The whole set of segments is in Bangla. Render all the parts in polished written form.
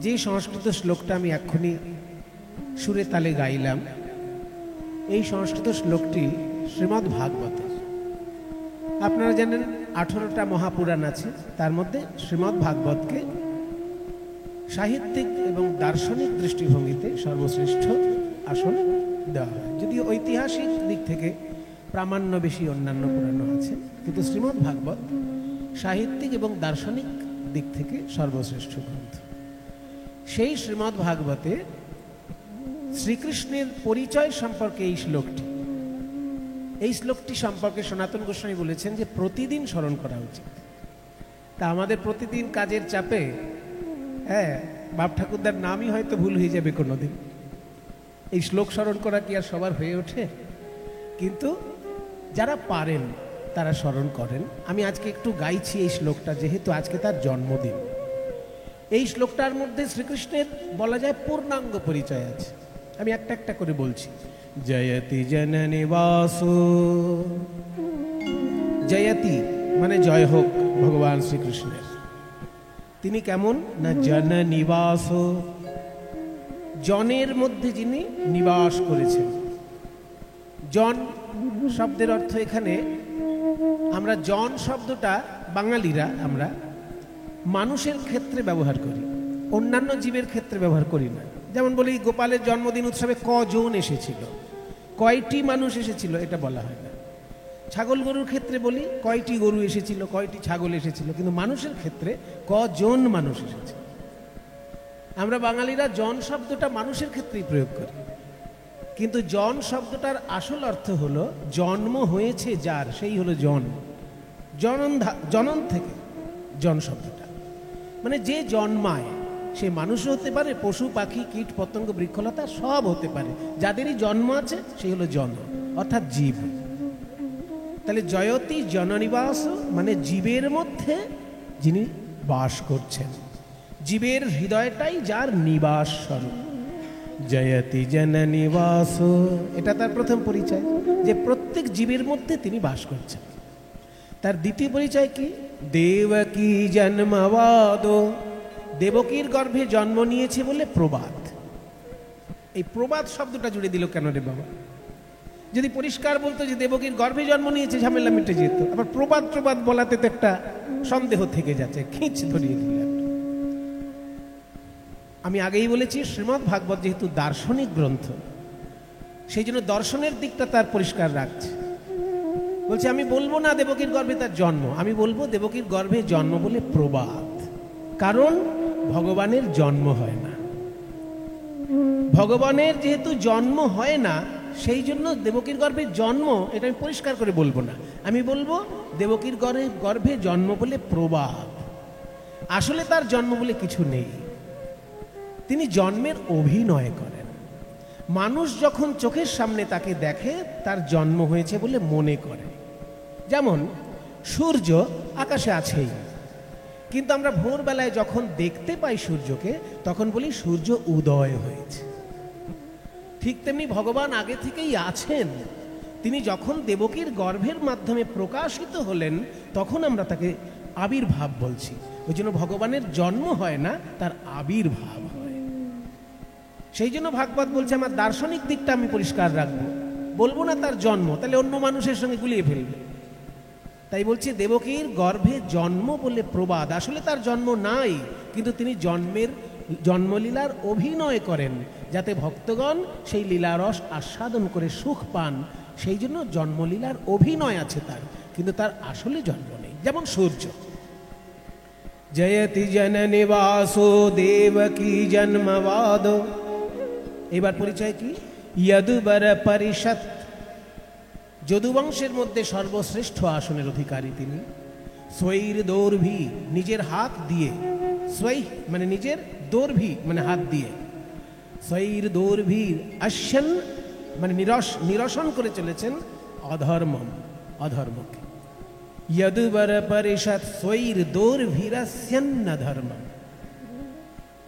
যে সংস্কৃত শ্লোকটা আমি এক্ষুনি সুরে তালে গাইলাম, এই সংস্কৃত শ্লোকটি শ্রীমদ্ ভাগবতে। আপনারা জানেন 18টা মহাপুরাণ আছে, তার মধ্যে শ্রীমদ্ ভাগবতকে সাহিত্যিক এবং দার্শনিক দৃষ্টিভঙ্গিতে সর্বশ্রেষ্ঠ আসন দেওয়া হয়। যদিও ঐতিহাসিক দিক থেকে প্রামাণ্য বেশি অন্যান্য পুরাণ আছে, কিন্তু শ্রীমদ্ ভাগবত সাহিত্যিক এবং দার্শনিক দিক থেকে সর্বশ্রেষ্ঠ গ্রন্থ। সেই শ্রীমদ্ ভাগবতে শ্রীকৃষ্ণের পরিচয় সম্পর্কে এই শ্লোকটি সম্পর্কে সনাতন গোস্বামী বলেছেন যে প্রতিদিন স্মরণ করা উচিত। তা আমাদের প্রতিদিন কাজের চাপে বাপ ঠাকুরদার নামই হয়তো ভুল হয়ে যাবে কোনোদিন। এই শ্লোক স্মরণ করা কি আর সবার হয়ে ওঠে? কিন্তু যারা পারেন তারা স্মরণ করেন। আমি আজকে একটু গাইছি এই শ্লোকটা, যেহেতু আজকে তার জন্মদিন। এই শ্লোকটার মধ্যে শ্রীকৃষ্ণের বলা যায় পূর্ণাঙ্গ পরিচয় আছে। আমি একটা একটা করে বলছি। জয়তি জননী বাসু, জয়তি মানে জয় হোক ভগবান শ্রীকৃষ্ণের। তিনি কেমন না জন নিবাস, জনের মধ্যে যিনি নিবাস করেছেন। জন শব্দের অর্থ এখানে আমরা জন শব্দটা বাঙালিরা আমরা মানুষের ক্ষেত্রে ব্যবহার করি, অন্যান্য জীবের ক্ষেত্রে ব্যবহার করি না। যেমন বলি গোপালের জন্মদিন উৎসবে কজন এসেছিল, কয়টি মানুষ এসেছিল, এটা বলা হয় না। ছাগল গরুর ক্ষেত্রে বলি কয়টি গরু এসেছিল, কয়টি ছাগল এসেছিল, কিন্তু মানুষের ক্ষেত্রে কজন মানুষ এসেছে। আমরা বাঙালিরা জন শব্দটা মানুষের ক্ষেত্রেই প্রয়োগ করি, কিন্তু জন শব্দটার আসল অর্থ হলো জন্ম হয়েছে যার, সেই হলো জন। জনন থেকে জন শব্দটা মানে যে জন্মায়, সে মানুষও হতে পারে, পশু পাখি কীট পতঙ্গ বৃক্ষলতা সব হতে পারে। যাদেরই জন্ম আছে সেই হলো জন, অর্থাৎ জীব। তাহলে জয়তি জননিবাস মানে জীবের মধ্যে যিনি বাস করছেন, জীবের হৃদয়টাই যার নিবাস স্বরূপ। জয়তি জননিবাস, এটা তার প্রথম পরিচয়, যে প্রত্যেক জীবের মধ্যে তিনি বাস করছেন। তার দ্বিতীয় পরিচয় কি? দেবকী জন্মবাদ, দেবকীর গর্ভে জন্ম নিয়েছে বলে প্রবাদ। এই প্রবাদ শব্দটা জুড়ে দিল কেন রে বাবা? যদি পরিষ্কার বলতো যে দেবকীর গর্ভে জন্ম নিয়েছে, ঝামেলা মিটে যেত। আবার প্রবাদ বলাতে তো একটা সন্দেহ থেকে যাচ্ছে, খিঁচ ধরিয়ে দিল। আমি আগেই বলেছি শ্রীমদ্ ভাগবত যেহেতু দার্শনিক গ্রন্থ, সেই জন্য দর্শনের দিকটা তার পরিষ্কার রাখছে। বলছে আমি বলবো না দেবকীর গর্ভে তার জন্ম, আমি বলবো দেবকীর গর্ভে জন্ম বলে প্রবাদ। কারণ ভগবানের জন্ম হয় না, ভগবানের যেহেতু জন্ম হয় না, সেই জন্য দেবকীর গর্ভে জন্ম এটা আমি পরিষ্কার করে বলবো না। আমি বলবো দেবকীর গর্ভে জন্ম বলে প্রবাদ। আসলে তার জন্ম বলে কিছু নেই, তিনি জন্মের অভিনয় করেন। মানুষ যখন চোখের সামনে তাকে দেখে তার জন্ম হয়েছে বলে মনে করে। যেমন সূর্য আকাশে আছেই, কিন্তু আমরা ভোরবেলায় যখন দেখতে পাই সূর্যকে, তখন বলি সূর্য উদয় হয়েছে। ঠিক তেমনি ভগবান আগে থেকেই আছেন। তিনি যখন দেবকীর গর্ভের মাধ্যমে প্রকাশিত হলেন, তখন আমরা তাকে আবির্ভাব বলছি। ওই জন্য ভগবানের জন্ম হয় না, তার আবির্ভাব হয়। সেই জন্য ভাগবত বলছে আমার দার্শনিক দিকটা আমি পরিষ্কার রাখবো, বলবো না তার জন্ম, তাহলে অন্য মানুষের সঙ্গে গুলিয়ে ফেলবে। তাই বলছি দেবকীর গর্ভে জন্ম বলে প্রবাদ। আসলে তার জন্ম নাই, কিন্তু তিনি জন্মলীলার অভিনয় করেন, যাতে ভক্তগণ সেই লীলারস আস্বাদন করে সুখ পান। সেই জন্য জন্মলীলার অভিনয় আছে তার, কিন্তু তার আসলে জন্ম নেই। যেমন সূর্য, জয়তি জননী বাসো দেবকী জন্মবাদ। এবার পরিচয় কি? যদুবর পরিষদ, যদুবংশের মধ্যে সর্বশ্রেষ্ঠ আসনের অধিকারী তিনি। স্বৈর দৌর্ভি, নিজের হাত দিয়ে, স্বৈ মানে নিজের, দৌর্ভি মানে হাত দিয়ে, স্বৈর দৌর্ভি অশ্বন মানে নিরসন করে চলেছেন অধর্মম, অধর্মকে। যদুবর পরিষদ স্বৈর দৌর্ভিরস্যন্ন ধর্মম,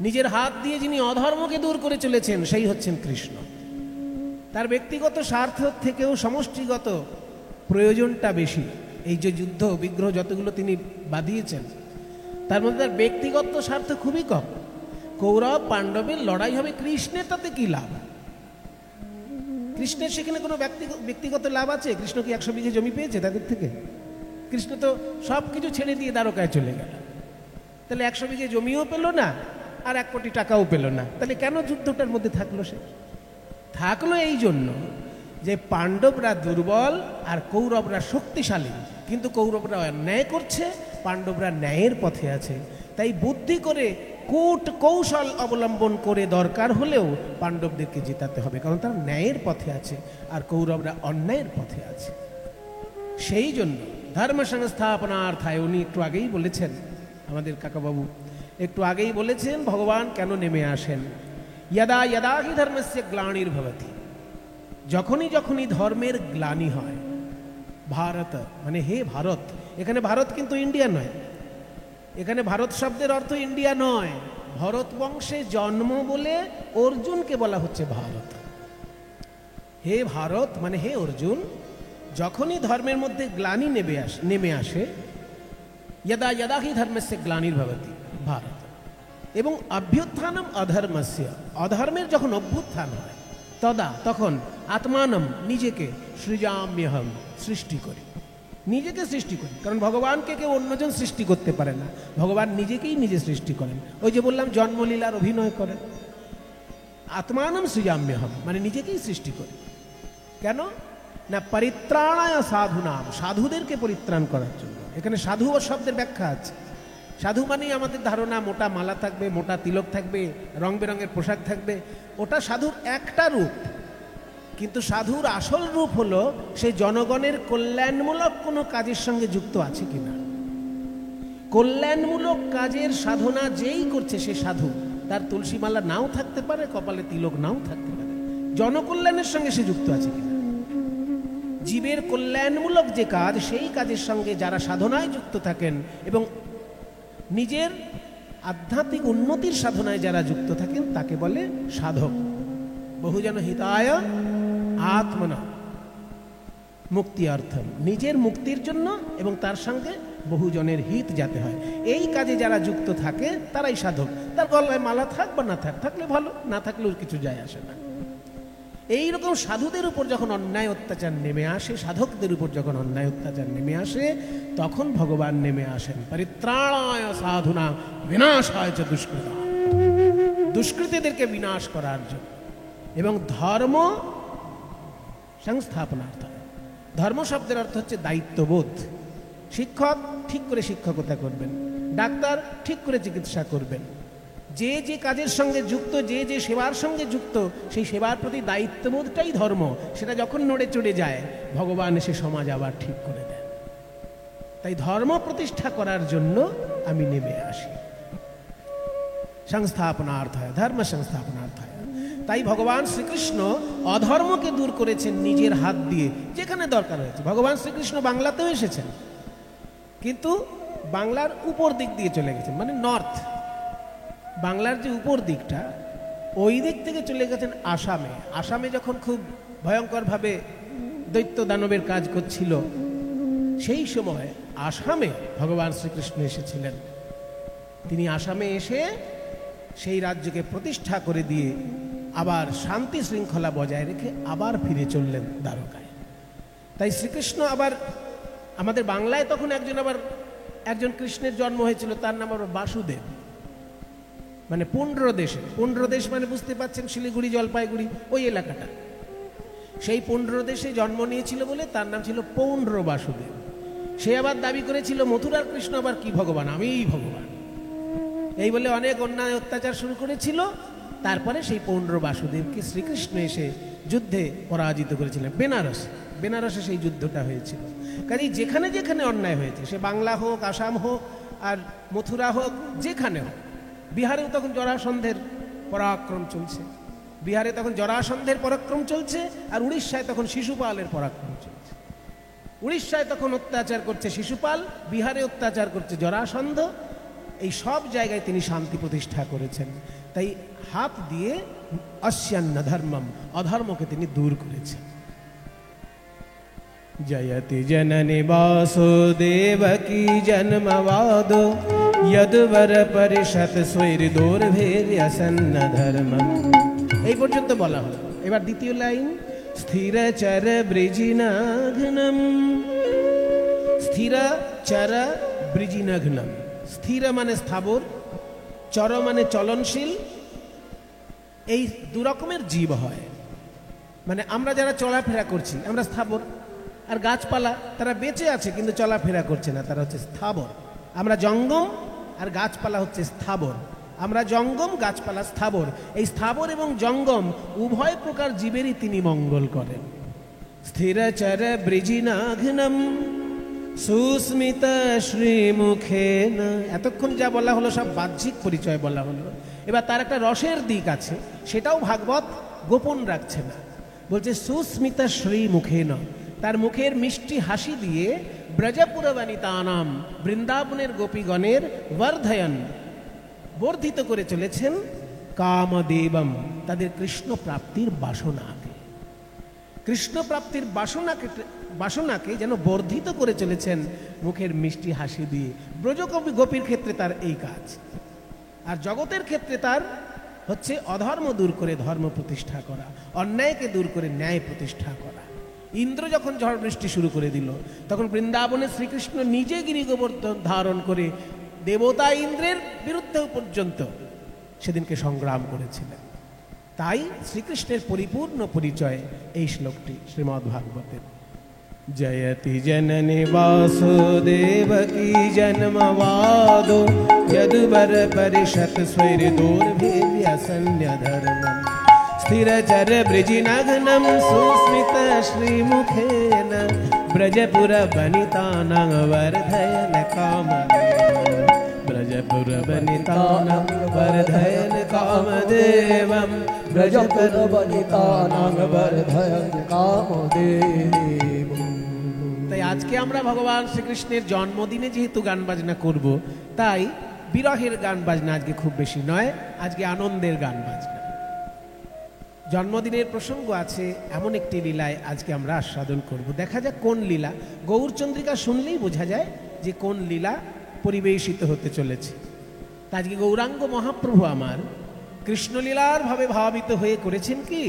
নিজের হাত দিয়ে যিনি অধর্মকে দূর করে চলেছেন সেই হচ্ছেন কৃষ্ণ। তার ব্যক্তিগত স্বার্থ থেকেও সমষ্টিগত প্রয়োজনটা বেশি। এই যে যুদ্ধ বিগ্রহ যতগুলো তিনি বাঁধিয়েছেন, তার মধ্যে তার ব্যক্তিগত স্বার্থ খুবই কম। কৌরব পাণ্ডবের লড়াই হবে, কৃষ্ণের তাতে কি লাভ? কৃষ্ণের সেখানে কোনো ব্যক্তিগত লাভ আছে? কৃষ্ণ কি 100 বিঘে জমি পেয়েছে তাদের থেকে? কৃষ্ণ তো সব কিছু ছেড়ে দিয়ে দ্বারকায় চলে গেল। তাহলে 100 বিঘে জমিও পেল না, আর 1 কোটি টাকাও পেল না। তাহলে কেন যুদ্ধটার মধ্যে থাকলো? সে থাকলো এই জন্য যে পাণ্ডবরা দুর্বল আর কৌরবরা শক্তিশালী, কিন্তু কৌরবরা অন্যায় করছে, পাণ্ডবরা ন্যায়ের পথে আছে। তাই বুদ্ধি করে কূট কৌশল অবলম্বন করে দরকার হলেও পাণ্ডবদেরকে জেতাতে হবে, কারণ তারা ন্যায়ের পথে আছে আর কৌরবরা অন্যায়ের পথে আছে। সেই জন্য ধর্ম সংস্থাপনার্থায় উনি একটু আগেই বলেছেন, আমাদের কাকাবাবু একটু আগেই বলেছেন ভগবান কেন নেমে আসেন। यदा यदा हि धर्मस्य ग्लानिर्भवति, যখনই যখনই ধর্মের গ্লানি হয়। ভারত মানে হে ভারত, এখানে ভারত কিন্তু ইন্ডিয়া নয়, এখানে ভারত শব্দের অর্থ ইন্ডিয়া নয়। ভরত বংশে জন্ম বলে অর্জুনকে বলা হচ্ছে ভারত। হে ভারত মানে হে অর্জুন, যখনই ধর্মের মধ্যে গ্লানি নেমে আসে, यदा यदा हि धर्मस्य ग्लानिर्भवति ভারত, এবং অভ্যুত্থানম অধর্মস্য, অধর্মের যখন অভ্যুত্থান হয়, তদা তখন আত্মানম নিজেকে সৃজাম্যহম সৃষ্টি করি, নিজেকে সৃষ্টি করি। কারণ ভগবানকে কেউ অন্যজন সৃষ্টি করতে পারে না, ভগবান নিজেকেই নিজে সৃষ্টি করেন। ওই যে বললাম জন্মলীলার অভিনয় করেন। আত্মানম সৃজাম্যহম মানে নিজেকেই সৃষ্টি করি। কেন না পরিত্রাণায় সাধুনাম, সাধুদেরকে পরিত্রাণ করার জন্য। এখানে সাধু শব্দের ব্যাখ্যা আছে। সাধু মানেই আমাদের ধারণা মোটা মালা থাকবে, মোটা তিলক থাকবে, রং বেরঙের পোশাক থাকবে, ওটা সাধুর একটা রূপ। কিন্তু সাধুর আসল রূপ হলো সে জনগণের কল্যাণমূলক কোনো কাজের সঙ্গে যুক্ত আছে কিনা। কল্যাণমূলক কাজের সাধনা যেই করছে সে সাধু। তার তুলসী মালা নাও থাকতে পারে, কপালে তিলক নাও থাকতে পারে, জনকল্যাণের সঙ্গে সে যুক্ত আছে কিনা। জীবের কল্যাণমূলক যে কাজ, সেই কাজের সঙ্গে যারা সাধনায় যুক্ত থাকেন এবং নিজের আধ্যাত্মিক উন্নতির সাধনায় যারা যুক্ত থাকেন তাকে বলে সাধক। বহুজন হিতায় আত্মনা মুক্তি অর্থম, নিজের মুক্তির জন্য এবং তার সঙ্গে বহুজনের হিত যাতে হয়, এই কাজে যারা যুক্ত থাকে তারাই সাধক। তার গলায় মালা থাক বা না থাক, থাকলে ভালো, না থাকলেও কিছু যায় আসে না। এইরকম সাধুদের উপর যখন অন্যায় অত্যাচার নেমে আসে, সাধকদের উপর যখন অন্যায় অত্যাচার নেমে আসে, তখন ভগবান নেমে আসেন পরিত্রাণায় সাধুনা বিনাশায় চ দুষ্কৃতা, দুষ্কৃতীদেরকে বিনাশ করার জন্য এবং ধর্ম সংস্থাপনার্থে। ধর্ম শব্দের অর্থ হচ্ছে দায়িত্ববোধ। শিক্ষক ঠিক করে শিক্ষকতা করবেন, ডাক্তার ঠিক করে চিকিৎসা করবেন, যে যে কাজের সঙ্গে যুক্ত, যে যে সেবার সঙ্গে যুক্ত, সেই সেবার প্রতি দায়িত্ববোধটাই ধর্ম। সেটা যখন নড়ে চড়ে যায়, ভগবান এসে সমাজ আবার ঠিক করে দেন। তাই ধর্ম প্রতিষ্ঠা করার জন্য আমি নেমে আসি। সংস্থাপনার্থায়, ধর্ম সংস্থাপনার্থায়। তাই ভগবান শ্রীকৃষ্ণ অধর্মকে দূর করেছেন নিজের হাত দিয়ে যেখানে দরকার হয়েছে। ভগবান শ্রীকৃষ্ণ বাংলাতেও এসেছেন, কিন্তু বাংলার উপর দিক দিয়ে চলে গেছেন, মানে নর্থ। বাংলার যে উপর দিকটা, ওই দিক থেকে চলে গেছেন আসামে। আসামে যখন খুব ভয়ঙ্করভাবে দৈত্য দানবের কাজ করছিল, সেই সময় আসামে ভগবান শ্রীকৃষ্ণ এসেছিলেন। তিনি আসামে এসে সেই রাজ্যকে প্রতিষ্ঠা করে দিয়ে আবার শান্তি শৃঙ্খলা বজায় রেখে আবার ফিরে চললেন দ্বারকায়। তাই শ্রীকৃষ্ণ আবার আমাদের বাংলায় তখন একজন কৃষ্ণের জন্ম হয়েছিল, তার নাম আবার বাসুদেব, মানে পুণ্ড্রদেশে। পুণ্ড্রদেশ মানে বুঝতে পারছেন, শিলিগুড়ি জলপাইগুড়ি ওই এলাকাটা। সেই পুণ্ড্রদেশে জন্ম নিয়েছিল বলে তার নাম ছিল পৌণ্ড্র বাসুদেব। সে আবার দাবি করেছিল মথুরার কৃষ্ণ আবার কি ভগবান, আমিই ভগবান, এই বলে অনেক অন্যায় অত্যাচার শুরু করেছিল। তারপরে সেই পৌণ্ড্র বাসুদেবকে শ্রীকৃষ্ণ এসে যুদ্ধে পরাজিত করেছিলেন। বেনারসে সেই যুদ্ধটা হয়েছিল। কাজেই যেখানে যেখানে অন্যায় হয়েছে, সে বাংলা হোক, আসাম হোক, আর মথুরা হোক, যেখানে হোক, বিহারেও তখন জরাসন্ধের পরাক্রম চলছে, বিহারে তখন জরাসন্ধের পরাক্রম চলছে, আর উড়িষ্যায় তখন শিশুপালের পরাক্রম চলছে। উড়িষ্যায় তখন অত্যাচার করছে শিশুপাল, বিহারে অত্যাচার করছে জরাসন্ধ। এই সব জায়গায় তিনি শান্তি প্রতিষ্ঠা করেছেন। তাই হাত দিয়ে অস্যান্ন ধর্মম, অধর্মকে তিনি দূর করেছেন। জয়তি জননী বাসুদেবকী জন্মবাদ यदुवर परिषद स्वैर दोर्भेर्यसन्न धर्मम। এই পর্যন্ত বলা হলো। এবার দ্বিতীয় লাইন, স্থির চর বৃজিনাঘ্নম। স্থির চর বৃজিনাঘ্নম। স্থির মানে স্থাবর, চর মানে চলনশীল। এই দু রকমের জীব হয়, মানে আমরা যারা চলাফেরা করছি আমরা স্থাবর, আর গাছপালা তারা বেঁচে আছে কিন্তু চলাফেরা করছে না, তারা হচ্ছে স্থাবর। আমরা জঙ্গম আর গাছপালা হচ্ছে স্থাবর। আমরা জঙ্গম, গাছপালা স্থাবর। এই স্থাবর এবং জঙ্গম উভয় প্রকার জীবেরই তিনি মঙ্গল করেন। স্থির চর বৃজিনাঘ্নম সুস্মিত শ্রীমুখেন। এতক্ষণ যা বলা হলো সব বাহ্যিক পরিচয় বলা হলো। এবার তার একটা রসের দিক আছে, সেটাও ভাগবত গোপন রাখছে না। বলছে সুস্মিতা শ্রীমুখেন, তার মুখের মিষ্টি হাসি দিয়ে ব্রজপুরবনিতানাম, বৃন্দাবনের গোপীগণের বর্ধয়ন, বর্ধিত করে চলেছেন কামদেবম, তাদের কৃষ্ণ প্রাপ্তির বাসনাকে। কৃষ্ণ প্রাপ্তির বাসনাকে যেন বর্ধিত করে চলেছেন মুখের মিষ্টি হাসি দিয়ে। ব্রজকবি গোপীর ক্ষেত্রে তার এই কাজ, আর জগতের ক্ষেত্রে তার হচ্ছে অধর্ম দূর করে ধর্ম প্রতিষ্ঠা করা, অন্যায়কে দূর করে ন্যায় প্রতিষ্ঠা করা। ইন্দ্র যখন ঝড় বৃষ্টি শুরু করে দিল, তখন বৃন্দাবনে শ্রীকৃষ্ণ নিজে গিরিগোবর্ধন ধারণ করে দেবতা ইন্দ্রের বিরুদ্ধেও পর্যন্ত সেদিনকে সংগ্রাম করেছিলেন। তাই শ্রীকৃষ্ণের পরিপূর্ণ পরিচয় এই শ্লোকটি শ্রীমদ্ ভাগবতের। জয়তি জননী বাসুদেবকী জন্মবাদো যদুবর পরিষদ স্বৈর দোর্ভের্যসন্য ধর্মম। স্থির চর বৃজিনাঘ্নম সুস্মিত শ্রীমুখেন ব্রজপুর বনিতানাং বর্ধয়ন কামদেবম। ব্রজপুর বনিতানাং বর্ধয়ন কামদেবম। ব্রজপুর বনিতানাং বর্ধয়ন কামদেবম। তাই আজকে আমরা ভগবান শ্রীকৃষ্ণের জন্মদিনে যেহেতু গান বাজনা করব, তাই বিরহের গান বাজনা আজকে খুব বেশি নয়, আজকে আনন্দের গান বাজনা। জন্মদিনের প্রসঙ্গ আছে এমন একটি লীলায় আজকে আমরা আস্বাদন করব। দেখা যাক কোন লীলা। গৌরচন্দ্রিকা শুনলেই বোঝা যায় যে কোন লীলা পরিবেশিত হতে চলেছে। তা আজকে গৌরাঙ্গ মহাপ্রভু আমার কৃষ্ণলীলার ভাবে ভাবিত হয়ে করেছেন কি,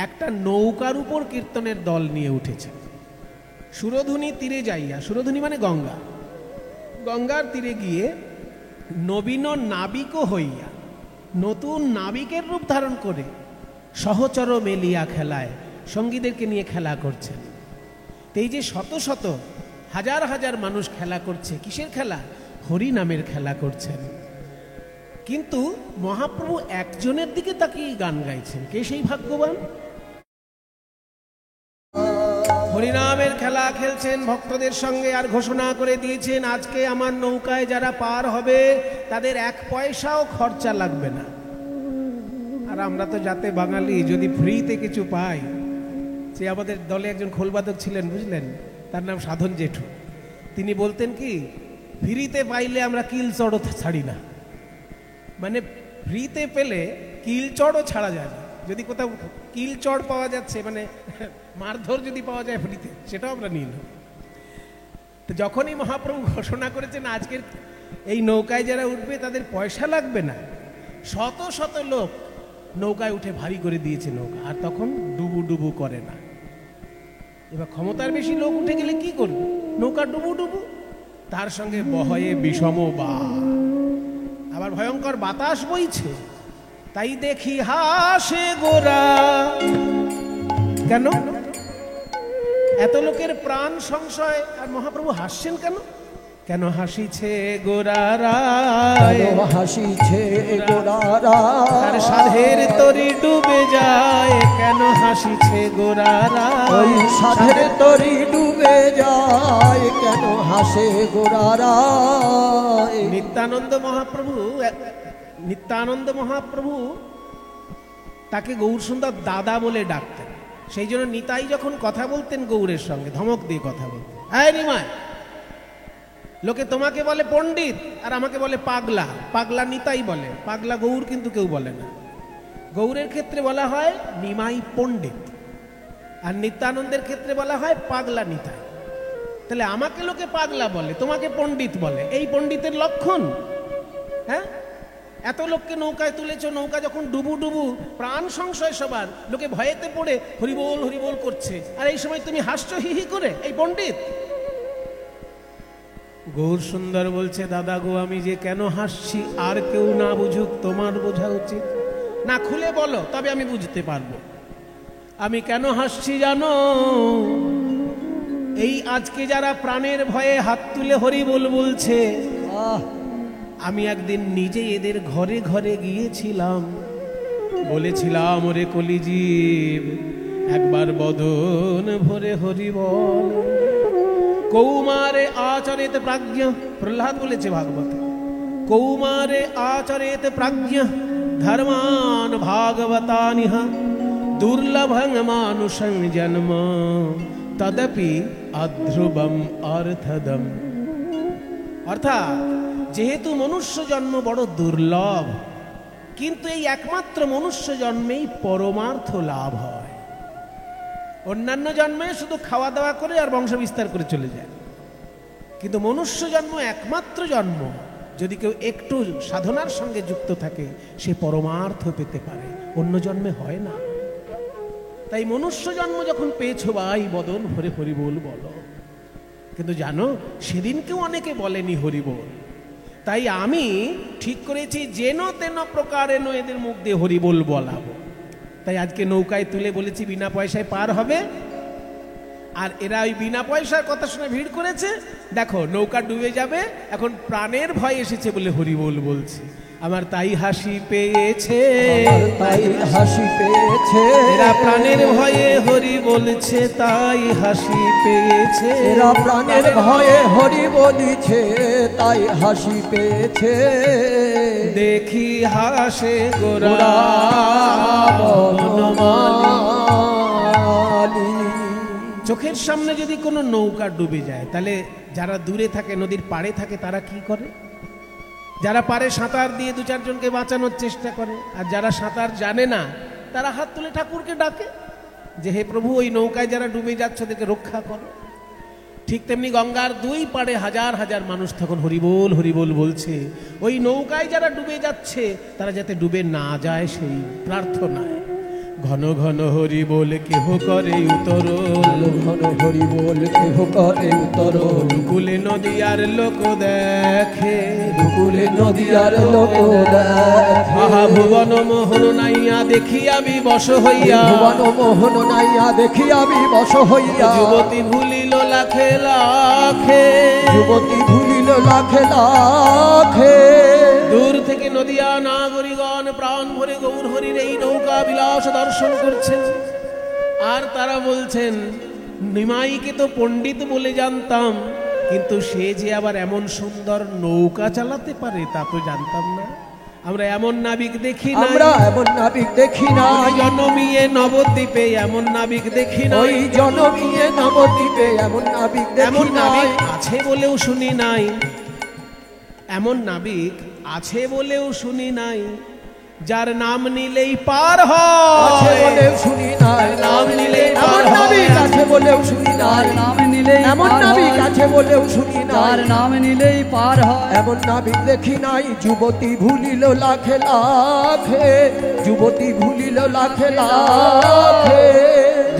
একটা নৌকার উপর কীর্তনের দল নিয়ে উঠেছেন। সুরধুনী তীরে যাইয়া, সুরধুনী মানে গঙ্গা, গঙ্গার তীরে গিয়ে নবীন নাবিক হইয়া, নতুন নাবিকের রূপ ধারণ করে সহচর মেলিয়া খেলায় সঙ্গীদেরকে নিয়ে খেলা করছেন। এই যে শত শত হাজার হাজার মানুষ খেলা করছে, কিসের খেলা? হরি নামের খেলা করছেন। কিন্তু মহাপ্রভু একজনের দিকে তাকিয়ে গান গাইছেন। কে সেই ভাগ্যবান? হরিনামের খেলা খেলছেন ভক্তদের সঙ্গে, আর ঘোষণা করে দিয়েছেন আজকে আমার নৌকায় যারা পার হবে তাদের এক পয়সাও খরচা লাগবে না। আর আমরা তো যাতে বাঙালি, যদি ফ্রিতে কিছু পাই। সে আমাদের দলে একজন খোলবাদক ছিলেন, বুঝলেন, তার নাম সাধন জেঠু। তিনি বলতেন কি, ফ্রিতে পাইলে আমরা কিল চড়ও ছাড়ি না। মানে ফ্রিতে পেলে কিল চড়ও ছাড়া যায় না। যদি কোথাও কিল চড় পাওয়া যাচ্ছে, মানে মারধর যদি পাওয়া যায় ফ্রিতে, সেটাও আমরা নিই না। তো যখনই মহাপ্রভু ঘোষণা করেছেন আজকের এই নৌকায় যারা উঠবে তাদের পয়সা লাগবে না, শত শত লোক নৌকায় উঠে ভারী করে দিয়েছে নৌকা, আর তখন ডুবু ডুবু করে না। এবার ক্ষমতার বেশি লোক উঠে গেলে কি করবে? নৌকা ডুবু ডুবু, তার সঙ্গে বহয়ে বিষম বা, আবার ভয়ঙ্কর বাতাস বইছে। তাই দেখি হাসে গোরা। কেন? এত লোকের প্রাণ সংশয়, আর মহাপ্রভু হাসছেন কেন? কেন হাসিছে গোরারায়, হাসিছে গোরারায়, তার সাধের তরি ডুবে যায়। কেন হাসিছে গোরারায়, ওই সাধের তরি ডুবে যায়। কেন হাসে গোরারায়। নিত্যানন্দ মহাপ্রভু তাকে গৌর সুন্দর দাদা বলে ডাকতেন। সেই জন্য নিতাই যখন কথা বলতেন গৌরের সঙ্গে ধমক দিয়ে কথা বলতেন। হ্যাঁ নিমায়, লোকে তোমাকে বলে পণ্ডিত আর আমাকে বলে পাগলা। পাগলা নিতাই বলে, পাগলা গৌর কিন্তু কেউ বলে না। গৌরের ক্ষেত্রে বলা হয় নিমাই পণ্ডিত, আর নিত্যানন্দের ক্ষেত্রে বলা হয় পাগলা নিতাই। তাহলে আমাকে লোকে পাগলা বলে, তোমাকে পণ্ডিত বলে, এই পণ্ডিতের লক্ষণ? হ্যাঁ, এত লোককে নৌকায় তুলেছ, নৌকা যখন ডুবু ডুবু প্রাণ সংশয় সবার, লোকে ভয়েতে পড়ে হরিবোল হরিবোল করছে, আর এই সময় তুমি হাসছো হি হি করে। এই পণ্ডিত গৌর সুন্দর বলছে, দাদা গো, আমি যে কেন হাসছি আর কেউ না বুঝুক, তোমার বোঝা উচিত। না খুলে বলো, তবে আমি বুঝতে পারবো। আমি কেন হাসছি জানো? এই আজকে যারা প্রাণের ভয়ে হাত তুলে হরিবোল বলছে, আমি একদিন নিজে এদের ঘরে ঘরে গিয়েছিলাম, বলেছিলাম, ওরে কলিজীব, একবার বদন ভরে হরিবল। কৌমারে আচরেত প্রাজ্ঞ, প্রহ্লাদ বলেছে ভাগবত, কৌমারে আচরেত প্রাজ্ঞ ধর্মান ভাগবতানিহ দুর্লভং মানুষং জন্ম তদপি অধ্রুবম অর্থদম। অর্থাৎ যেহেতু মনুষ্য জন্ম বড় দুর্লভ, কিন্তু এই একমাত্র মনুষ্য জন্মেই পরমার্থ লাভ হয়। অন্যান্য জন্মে শুধু খাওয়া দাওয়া করে আর বংশ বিস্তার করে চলে যায়, কিন্তু মনুষ্য জন্ম একমাত্র জন্ম, যদি কেউ একটু সাধনার সঙ্গে যুক্ত থাকে সে পরমার্থ পেতে পারে, অন্য জন্মে হয় না। তাই মনুষ্য জন্ম যখন পেয়েছো ভাই, বদন ভরে হরিবোল বলো। কিন্তু জানো, সেদিনকেও অনেকে বলেনি হরিবোল। তাই আমি ঠিক করেছি যেন তেন প্রকারেণ এদের মুখ দিয়ে হরিবোল বলাবো। তাই আজকে নৌকায় তুলে বলেছি বিনা পয়সায় পার হবে, আর এরা ওই বিনা পয়সার কথা শুনে ভিড় করেছে। দেখো নৌকা ডুবে যাবে, এখন প্রাণের ভয় এসেছে বলে হরিবোল বলছে। আমার তাই হাসি পেয়েছে, তাই হাসি পেয়েছে, এরা প্রাণের ভয়ে হরি বলছে, তাই হাসি পেয়েছে। এরা প্রাণের ভয়ে হরি বলিছে, তাই হাসি পেয়েছে। দেখি হাসে গোরা বনমালী। চোখের সামনে যদি কোনো নৌকা ডুবে যায়, তাহলে যারা দূরে থাকে, নদীর পাড়ে থাকে, তারা কি করে? যারা পারে সাঁতার দিয়ে দু চারজনকে বাঁচানোর চেষ্টা করে, আর যারা সাঁতার জানে না তারা হাত তুলে ঠাকুরকে ডাকে যে হে প্রভু, ওই নৌকায় যারা ডুবে যাচ্ছে ওদেরকে রক্ষা করো। ঠিক তেমনি গঙ্গার দুই পাড়ে হাজার হাজার মানুষ তখন হরিবোল হরিবোল বলছে। ওই নৌকায় যারা ডুবে যাচ্ছে তারা যাতে ডুবে না যায় সেই প্রার্থনায়। ঘন ঘন হরি বল কেহ করে উতরল, ঘন হরি বল কেহ করে উতরল। দুকুলে নদী আর লোক দেখে, দুকুলে নদী আর লোক দেখে। আহা ভুবন মোহন নাইয়া দেখি আমি বশ হইয়া, ভুবন মোহন নাইয়া দেখি আমি বশ হইয়া। যুবতী ভুলিল লাখে লাখে, যুবতী ভুলিল লাখে লাখে। দূর থেকে নদিয়া নাগরিকগণ প্রাণ ভরে গৌর হরির এই নৌকা বিলাস দর্শন করছেন, আর তারা বলছেন, নিমাইকে তো পণ্ডিত বলে জানতাম, কিন্তু সে যে আবার এমন সুন্দর নৌকা চালাতে পারে তা তো জানতাম না। আমরা এমন নাবিক দেখি না, আমরা এমন নাবিক দেখি না। জনমিয়ে নবদ্বীপে এমন নাবিক দেখি না, ওই জনমিয়ে নবদ্বীপে এমন নাবিক এমন দেখি নাবিক নাই। আছে বলেও শুনি নাই, এমন নাবিক আছে বলেও শুনি নাই, যার নাম নিলেই পার আছে হয়। বলেও শুনি নাই, নাম নিলেই পার এমন নাবিক হয়। আছে বলেও শুনি নাই, নাম নিলেই এমন পার নাবিক হয়। আছে বলেও শুনি নাই, তার নাম নিলেই পার হয়। এমন নাবিক দেখি নাই। যুবতী ভুলিল লাখে লাখে, যুবতী ভুলিল লাখে লাখে।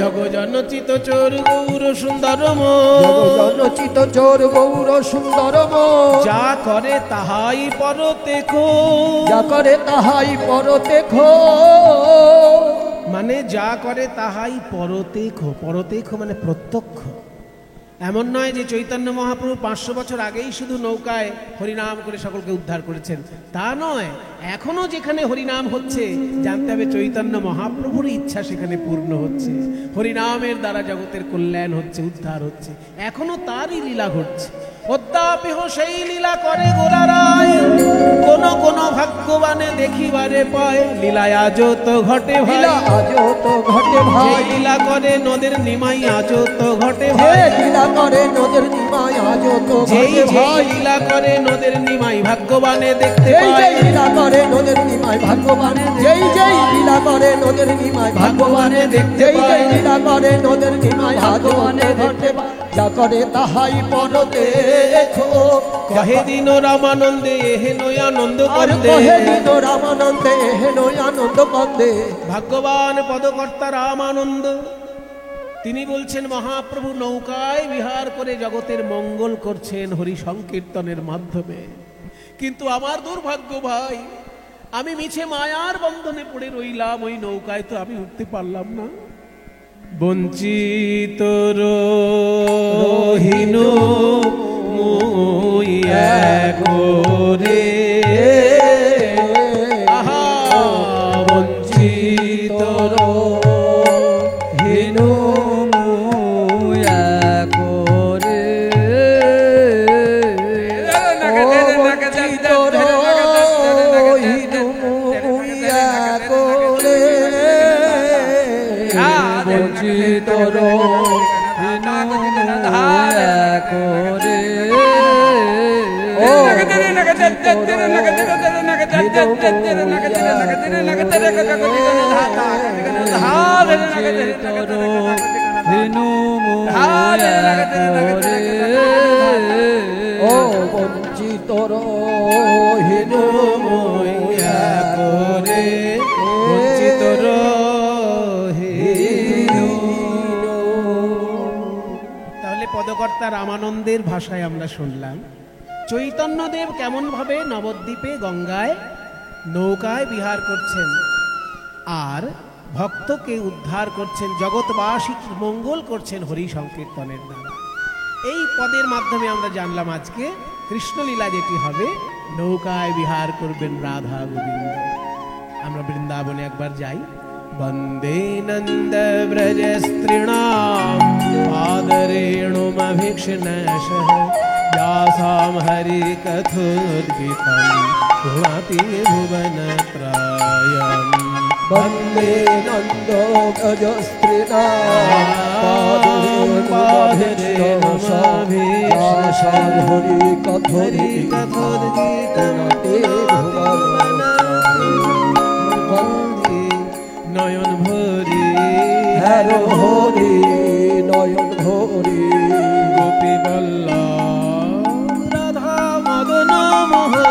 জগজনচিত চোর গৌর সুন্দর জগজনচিত চোর গৌর সুন্দর যা করে তাহাই পরতে খো, যা করে তাহাই পরতে খো। মানে যা করে তাহাই পরতে খো। পরতে খো মানে প্রত্যক্ষ। এমন নয় যে চৈতন্য মহাপ্রভু 500 বছর আগেই শুধু নৌকায় হরিনাম করে সকলকে উদ্ধার করেছেন, তা নয়। এখনো যেখানে হরিনাম হচ্ছে জানতে হবে চৈতন্য মহাপ্রভুর ইচ্ছা সেখানে পূর্ণ হচ্ছে, হরিনামের দ্বারা জগতের কল্যাণ হচ্ছে, উদ্ধার হচ্ছে, এখনো তারই লীলা ঘটছে। অদ্যাপিহ সেই লীলা করে গোরারায়, কোন কোন ভাগ্যবানে দেখিবারে পায়। লীলায় আজও তো ঘটে ভাই, আজও তো ঘটে ভাই। যেই লীলা করে নদের নিমাই আজও তো ঘটে হে ভাই। লীলা করে নদের নিমাই আজও তো যেই ঘটে যেই ভাই। লীলা করে নদের নিমাই ভাগ্যবানে দেখতে যেই পায়। যেই লীলা করে নদের নিমাই ভাগ্যবানে, যেই যেই লীলা করে নদের নিমাই ভাগ্যবানে, দেখতে যেই যেই পায়। লীলা করে নদের নিমাই ভাগ্যবানে ঘটে ভাই। যা করে তাহাই পর দেখো। কহে দিন রামানন্দে হেন আনন্দ আর কন্দে, কহে দিন রামানন্দে হেন আনন্দ কন্দে। ভাগ্যবান পদকর্তা রামানন্দ তিনি বলছেন মহাপ্রভু নৌকায় বিহার করে জগতের মঙ্গল করছেন হরি সংকীর্তনের মাধ্যমে। কিন্তু আমার দুর্ভাগ্য ভাই, আমি মিছে মায়ার বন্ধনে পড়ে রইলাম, ওই নৌকায় তো আমি উঠতে পারলাম না। বঞ্চিত রহিনু মুই একরে, আহা বঞ্চিত হিনু মুয়া করে বঞ্চিত করে হিনু ও বঞ্চিত রহিনু মুয়া করে, বঞ্চিত রহিনু। তাহলে পদকর্তা রামানন্দের ভাষায় আমরা শুনলাম চৈতন্যদেব কেমন ভাবে নবদ্বীপে গঙ্গায় নৌকায় বিহার করছেন আর ভক্তকে উদ্ধার করছেন, জগৎবাসীর মঙ্গল করছেন হরি সংকীর্তনের দ্বারা। এই পদের মাধ্যমে আমরা জানলাম আজকে কৃষ্ণলীলা যেটি হবে, নৌকায় বিহার করবেন রাধা গোবিন্দ। আমরা বৃন্দাবনে একবার যাই। বন্দে নন্দ ব্রজ স্ত্রীণাম পাদরেণুমভীক্ষ্ণশঃ यासां हरि कथोद्गीतं पुनाति भुवनत्रयम्। वन्दे नन्दो गजस्त्रीणां पादरेणुमभीक्ष्णशः हरि कथोद्गीतं वन्दे नयन भरी हरो हरि नयन भरी गोपी बल्लभ राधा मदन मोहन।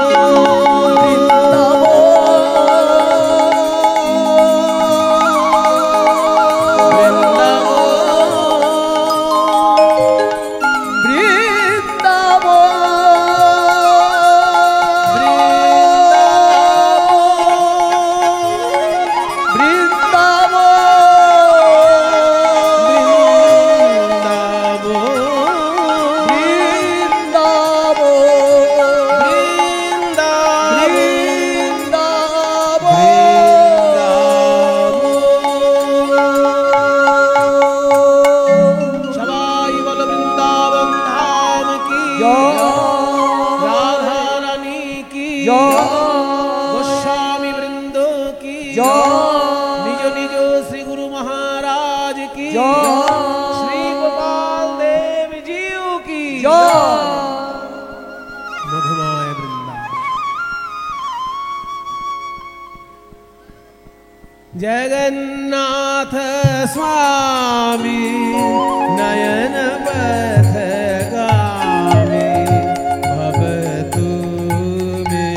गोस्वामी वृंद की निज निज श्री गुरु महाराज की, श्री गोपाल देव जीव की, मधुमाय वृंदावन। जगन्नाथ स्वामी नयन पथगामी भवतु मे।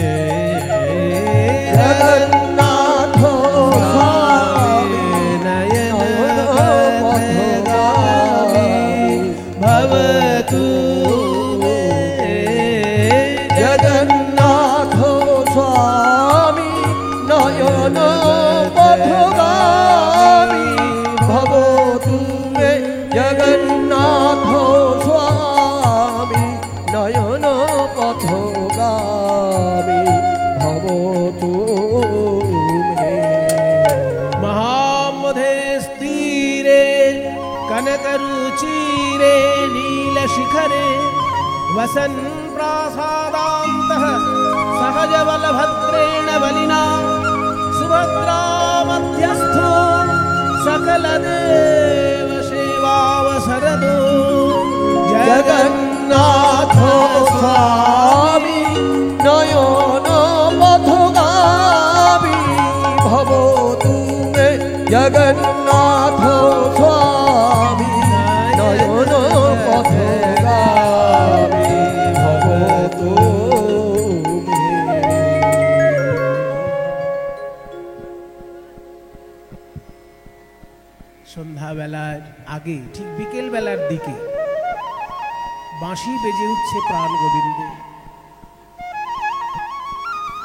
जगन्नाथ स्वामी नयन पथगामी भवतु मे। जगन्नाथ स्वामी नयन पथगामी भवतु मे। जगन्नाथ स्वामी नयन पथगामी भवतु मे। महामधेस्तीरे कनकरुचिरे नीलशिखरे वसन् प्रासादान्तः सहजबलभद्रेण बलिना सुभद्रा मध्यस्थो सकलदेव सेवावसरदो। जगन्नाथ स्वामी नयन पथगामी भवतु मे। जगन्नाथ स्वामी नयन पथगामी আগে ঠিক বিকেল বেলার দিকে বাঁশি বেজে উঠছে প্রাণ গোবিন্দে।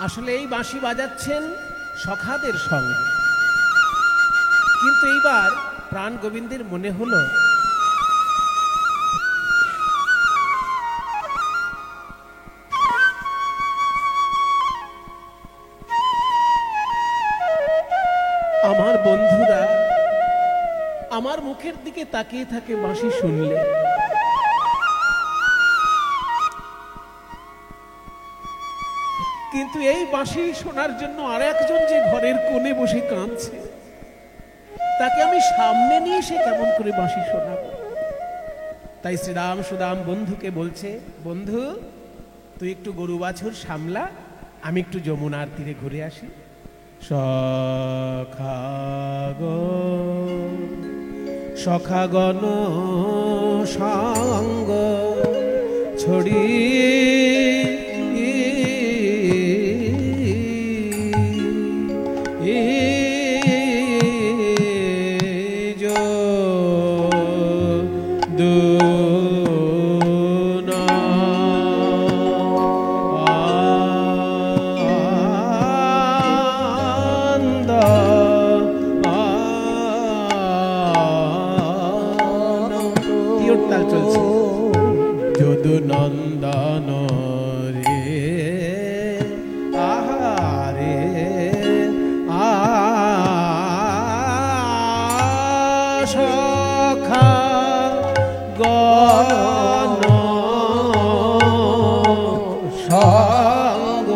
আসলে এই বাঁশি বাজাচ্ছেন সখাদের সঙ্গে, কিন্তু এইবার প্রাণ গোবিন্দের মনে হলো আমার বন্ধুরা আমার মুখের দিকে তাকিয়ে থাকে বাঁশি শুনলে, কিন্তু এই বাঁশি শোনার জন্য আর একজন যে ঘরের কোণে বসে কাঁদছে, তাকে আমি সামনে নিয়ে এসে কেমন করে বাঁশি শোনাবো। তাই শ্রীরাম সুদাম বন্ধুকে বলছে, বন্ধু তুই একটু গরু বাছুর সামলা, আমি একটু যমুনার তীরে ঘুরে আসি। সখাগণ সঙ্গ ছড়ি নন্দন রে আহারে সখা গণ সঙ্গ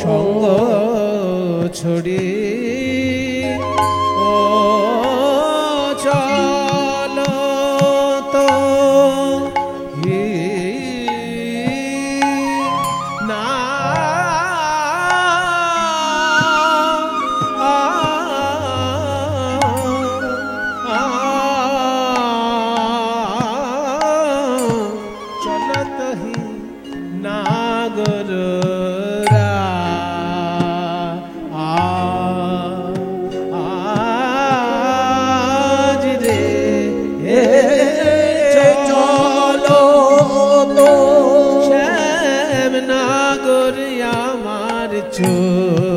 সঙ্গ ছড়ি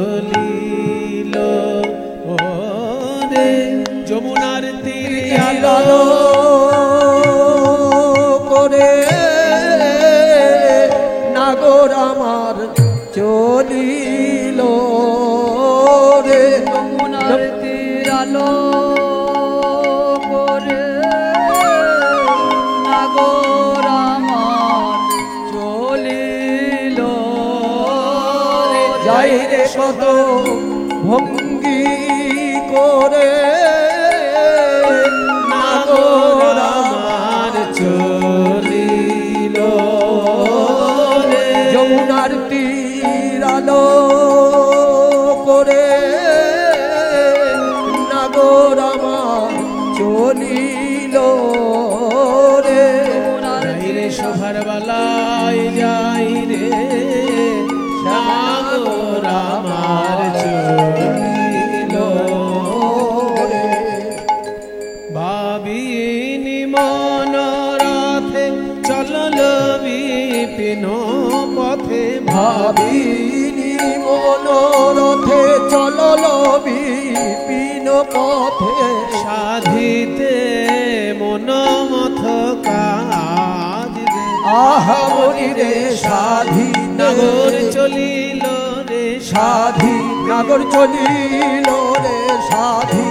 চলিল ওরে যমুনার তীরে আলো করে নাগর আমার চলিল রে যমুনার তীর আলো করে নাগর আমার চলিল যাই রে কত ভঙ্গি করে নাগর আমার চলিল যমুনার তীর আলো করে নাগর আমার চলিল রে যাই রে শোভার বালায় যাই রে নাগর আমার চলিল ভাবিনি মনোরথে চলল বিপিন পথে ভাবিনি মনোরথে চলল বিপিন পথে সাধিতে মনোমথ কাজ আহা মরি রে সাধি নাগর চলিল রে সাধি নাগর চলিল রে সাধি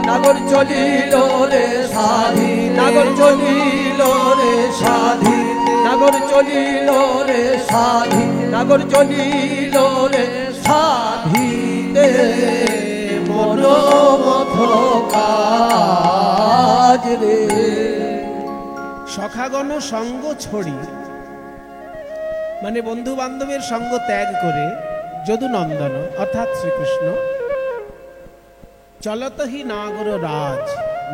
নাগর চলিল রে সাধি নাগর চলিল রে সাধি নাগর চলিল রে সাধি নাগর চলিল রে সাধি রে মনোমথ কাজ রে সখাগণ সঙ্গ ছড়ি মানে বন্ধু বান্ধবের সঙ্গ ত্যাগ করে যদুনন্দন অর্থাৎ শ্রীকৃষ্ণ চলতহি নাগর রাজ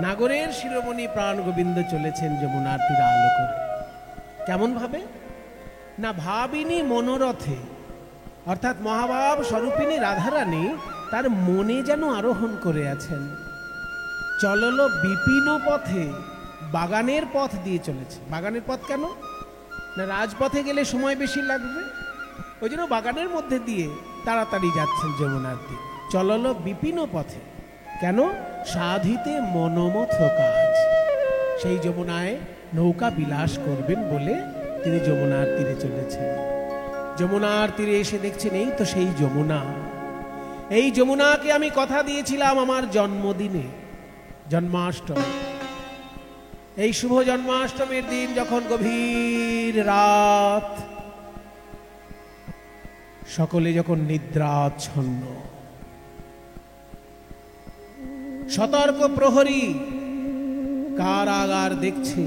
নাগরের শিরোমণি প্রাণ গোবিন্দ চলেছেন যমুনার তীরে আলো করে। কেমন ভাবে না ভাবিনী মনোরথে অর্থাৎ মহাভাব স্বরূপিনী রাধারানী তার মনে যেন আরোহণ করে আছেন। চলল বিপিন পথে, বাগানের পথ দিয়ে চলেছে। বাগানের পথ কেন না, রাজপথে গেলে সময় বেশি লাগবে, ওই জন্য বাগানের মধ্যে দিয়ে তাড়াতাড়ি যাচ্ছেন যমুনার তীরে। চলল বিপিন পথে, কেন? সাধিতে মনোমথ কাজ। সেই যমুনায় নৌকা বিলাস করবেন বলে তিনি যমুনার তীরে চলেছেন। যমুনার তীরে এসে দেখছেন এই তো সেই যমুনা। এই যমুনাকে আমি কথা দিয়েছিলাম আমার জন্মদিনে, জন্মাষ্টমী। এই শুভ জন্মাষ্টমীর দিন যখন গভীর রাত, সকলে যখন নিদ্রাচ্ছন্ন, সতর্ক প্রহরী কারাগার দেখছে,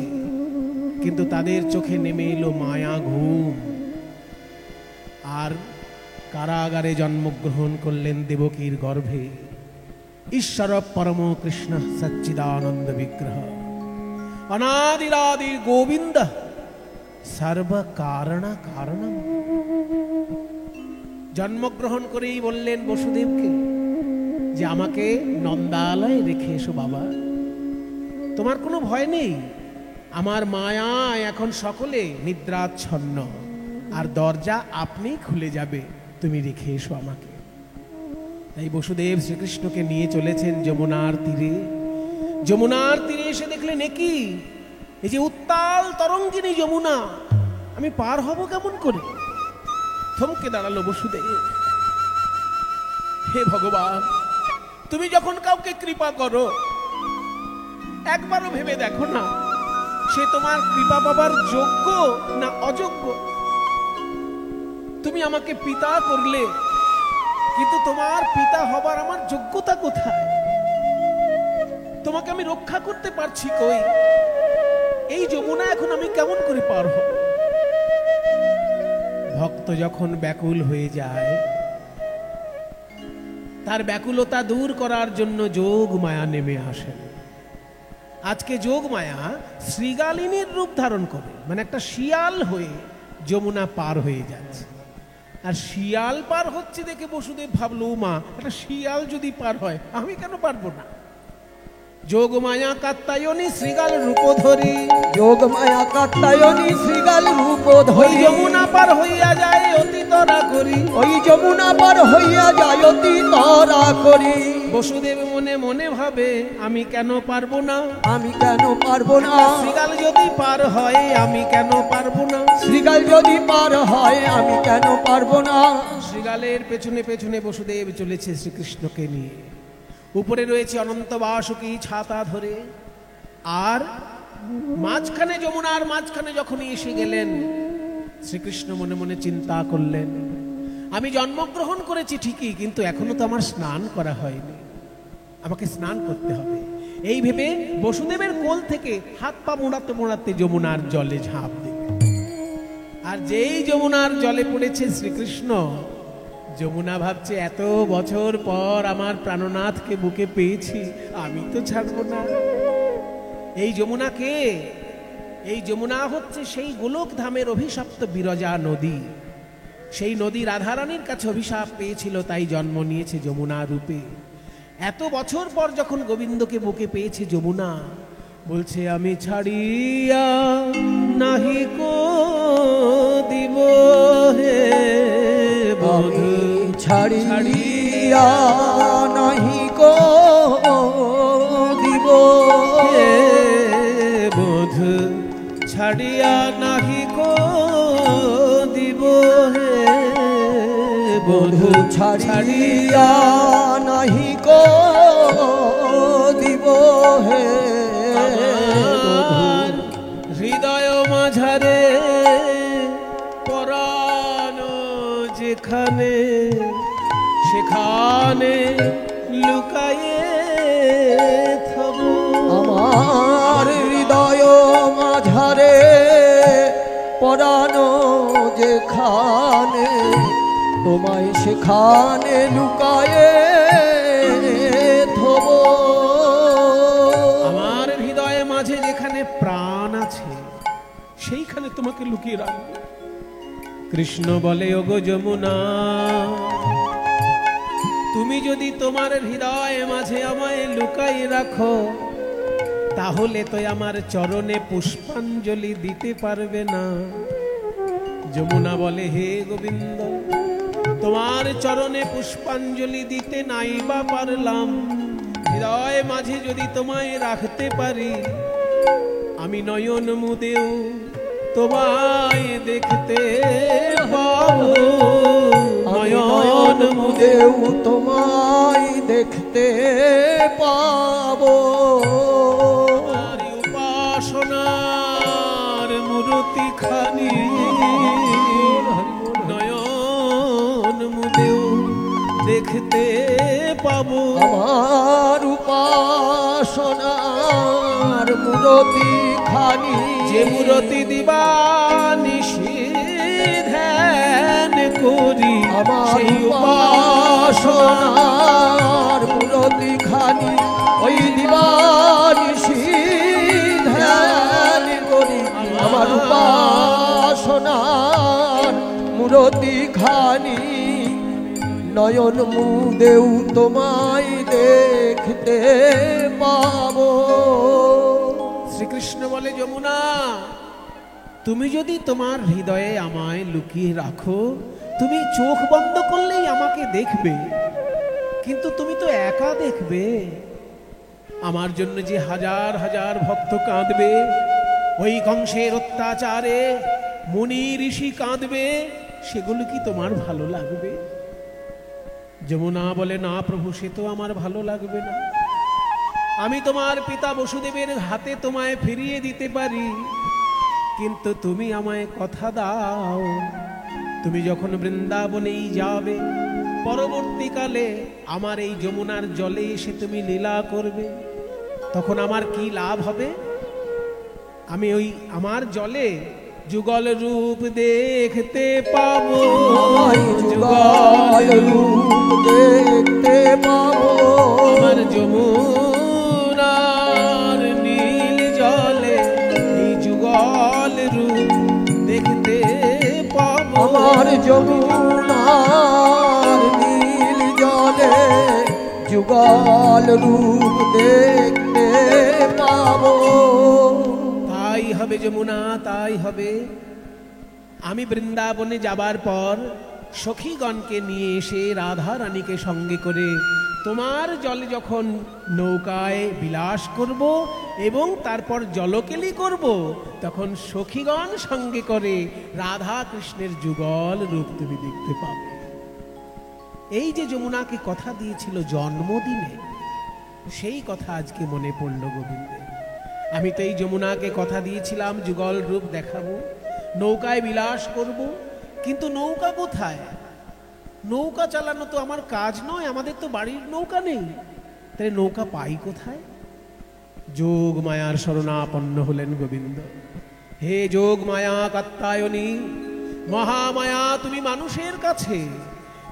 কিন্তু তাদের চোখে নেমে এলো মায়া ঘুম। আর কারাগারে জন্মগ্রহণ করলেন দেবকীর গর্ভে ঈশ্বর পরম কৃষ্ণ সচ্চিদানন্দ বিগ্রহ, অনাদিরাদির গোবিন্দ সর্ব কারণ কারণম। জন্মগ্রহণ করেই বললেন বসুদেবকে যে আমাকে নন্দালয়ে রেখে এসো বাবা, তোমার কোনো ভয় নেই, আমার মায়ায় এখন সকলে নিদ্রাচ্ছন্ন, আর দরজা আপনি খুলে যাবে, তুমি রেখে এসো আমাকে। তাই বসুদেব শ্রীকৃষ্ণকে নিয়ে চলেছেন যমুনার তীরে। যমুনার তীরে এসে দেখলেন একই, এই যে উত্তাল তরঙ্গিনী যমুনা, আমি পার হব কেমন করে? থমকে দাঁড়ালো বসুদেব। হে ভগবান, তুমি যখন কাউকে কৃপা করো, একবারও ভেবে দেখো না সে তোমার কৃপা পাবার যোগ্য না অযোগ্য। তুমি আমাকে পিতা করলে, কিন্তু তোমার পিতা হবার আমার যোগ্যতা কোথায়? তোমাকে আমি রক্ষা করতে পারছি কই? এই যমুনা এখন আমি কেমন করে পার হব? ভক্ত যখন ব্যাকুল হয়ে যায়, তার ব্যাকুলতা দূর করার জন্য যোগ মায়া নেমে আসেন। আজকে যোগ মায়া শ্রীগালিনীর রূপ ধারণ করে, মানে একটা শিয়াল হয়ে যমুনা পার হয়ে যাচ্ছে। আর শিয়াল পার হচ্ছে দেখে বসুদেব ভাবলো, মা একটা শিয়াল যদি পার হয় আমি কেন পারবো না? যোগ মায়া কাত্তায়নী শ্রীগাল রূপ ধরি, যোগ মায়া কাত্তায়নী শ্রীগাল রূপ ওই ধরি, যমুনা পার হইয়া যায় অতি তরা করি, ওই যমুনা পার হইয়া যায় অতি তরা করি। বসুদেব মনে মনে ভাবে আমি কেন পারবো না, আমি কেন পারবো না? শ্রীগাল যদি পার হয় আমি কেন পারবো না? শ্রীগাল যদি পার হয় আমি কেন পারবো না? শ্রীগালের পেছনে পেছনে বসুদেব চলেছে শ্রীকৃষ্ণকে নিয়ে। উপরে রয়েছে অনন্ত বাসুকী ছাতা ধরে, আর মাঝখানে যমুনার মাঝখানে যখনই এসে গেলেন, শ্রীকৃষ্ণ মনে মনে চিন্তা করলেন, আমি জন্মগ্রহণ করেছি ঠিকই, কিন্তু এখনো তো আমার স্নান করা হয়নি, আমাকে স্নান করতে হবে। এই ভেবে বসুদেবের কোল থেকে হাত পা মোড়াতে মোড়াতে যমুনার জলে ঝাঁপ দিল। আর যেই যমুনার জলে পড়েছে শ্রীকৃষ্ণ, যমুনা ভাবছে এত বছর পর আমার প্রাণনাথকে বুকে পেয়েছি, আমি তো ছাড়বো না। এই যমুনা কে? এই যমুনা হচ্ছে সেই গোলক ধামের অভিশপ্ত বিরজা নদী। সেই নদী রাধারানীর কাছে অভিশাপ পেয়েছিল, তাই জন্ম নিয়েছে যমুনা রূপে। এত বছর পর যখন গোবিন্দকে বুকে পেয়েছে যমুনা, বলছে আমি ছাড়িয়া নাহি কো দিব হে বধূ, ছাড়িয়া নাহি কো দিব হে বধূ, ছাড়িয়া নাহি কো দিব হে বধূ, ছাড়িয়া নাহি কো দিব হে আমার হৃদয় মাঝারে পরাণ যেখানে, সেখানে লুকায়ে থব। আমার হৃদয় মাঝারে পরাণ যেখানে, তোমায় সেখানে লুকায়ে থব। আমার হৃদয়ে মাঝে যেখানে প্রাণ আছে, সেইখানে তোমাকে লুকিয়ে রাখবো। কৃষ্ণ বলে, ওগো যমুনা, তুমি যদি তোমার হৃদয়ে মাঝে আমায় লুকাই রাখো, তাহলে তো আমার চরণে পুষ্পাঞ্জলি দিতে পারবে না। যমুনা বলে, হে গোবিন্দ, তোমার চরণে পুষ্পাঞ্জলি দিতে নাই বা পারলাম, হৃদয় মাঝে যদি তোমায় রাখতে পারি, আমি নয়ন মুদেও তোমায় দেখতে পাবো। নয়ন মুদেও তোমায় দেখতে পাবো। উপাসনার মূর্তি খানি নয়ন মুদেও দেখতে পাবো। আমার উপাসনার মূরতি খানি, যে মূরতি দিবানিশি ধ্যান করি, আমার সেই উপাসনার মূরতি খানি ওই দিবানিশি ধ্যান করি। আমার উপাসনার মূরতি খানি নয়ন মুদেও তোমায় দেখতে পাবো। শ্রীকৃষ্ণ বলে, যমুনা, তুমি যদি তোমার হৃদয়ে আমায় লুকিয়ে রাখো, তুমি চোখ বন্ধ করলেই আমাকে দেখবে, কিন্তু তুমি তো একা দেখবে। আমার জন্য যে হাজার হাজার ভক্ত কাঁদবে, ওই কংসের অত্যাচারে মুনি ঋষি কাঁদবে, সেগুলো কি তোমার ভালো লাগবে? যমুনা বলে, না প্রভু, সে তো আমার ভালো লাগবে না। আমি তোমার পিতা বসুদেবের হাতে তোমায় ফিরিয়ে দিতে পারি, কিন্তু তুমি আমায় কথা দাও, তুমি যখন বৃন্দাবনেই যাবে, পরবর্তীকালে আমার এই যমুনার জলে এসে তুমি লীলা করবে, তখন আমার কি লাভ হবে? আমি ওই আমার জলে যুগল রূপ দেখতে পাবো, যুগল রূপ দেখতে পাবো। আমার যমুনার নীল জলে এই যুগল রূপ দেখতে পাবো। আমার যমুনার নীল জলে যুগল রূপ দেখতে পাবো। তাই হবে যমুনা, তাই হবে। আমি বৃন্দাবনে যাবার পর সখীগণকে নিয়ে এসে রাধা রানীকে সঙ্গে করে তোমার জলে যখন নৌকায় বিলাস করব এবং তারপর জলকেলি করব, তখন সখীগণ সঙ্গে করে রাধা কৃষ্ণের যুগল রূপ তুমি দেখতে পাবে। এই যে যমুনাকে কথা দিয়েছিল জন্মদিনে, সেই কথা আজকে মনে পড়ল গোবিন্দের। আমি তো এই যমুনাকে কথা দিয়েছিলাম যুগল রূপ দেখাবো, নৌকায় বিলাস করব, কিন্তু নৌকা কোথায়? নৌকা চালানো তো আমার কাজ নয়, আমাদের তো বাড়ির নৌকা নেই, তাহলে নৌকা পাই কোথায়? যোগ মায়ার শরণাপন্ন হলেন গোবিন্দ। হে যোগ মায়া কাত্যায়নী, মহামায়া, তুমি মানুষের কাছে,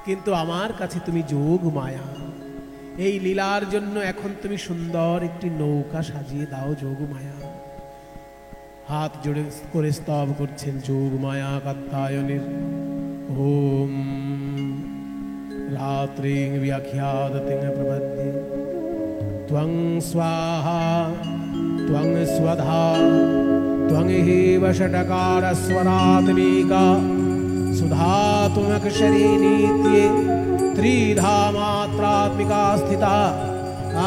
কিন্তু আমার কাছে তুমি যোগ মায়া। এই লীলার জন্য এখন তুমি সুন্দর একটি নৌকা সাজিয়ে দাও যোগ মায়া। হাত জোড়ে করে স্তব করছেন যোগ মায়া কাত্যায়নের। ওম রাত্রিং ব্যাখ্যাদতিং প্রপদ্যে ত্বং স্বাহা ত্বং স্বধা ত্বং হেব ষটকার স্বরাত্মিকা सुधा तुमक्षरी नीत्ये त्रिधा मात्रात्मिका स्थिता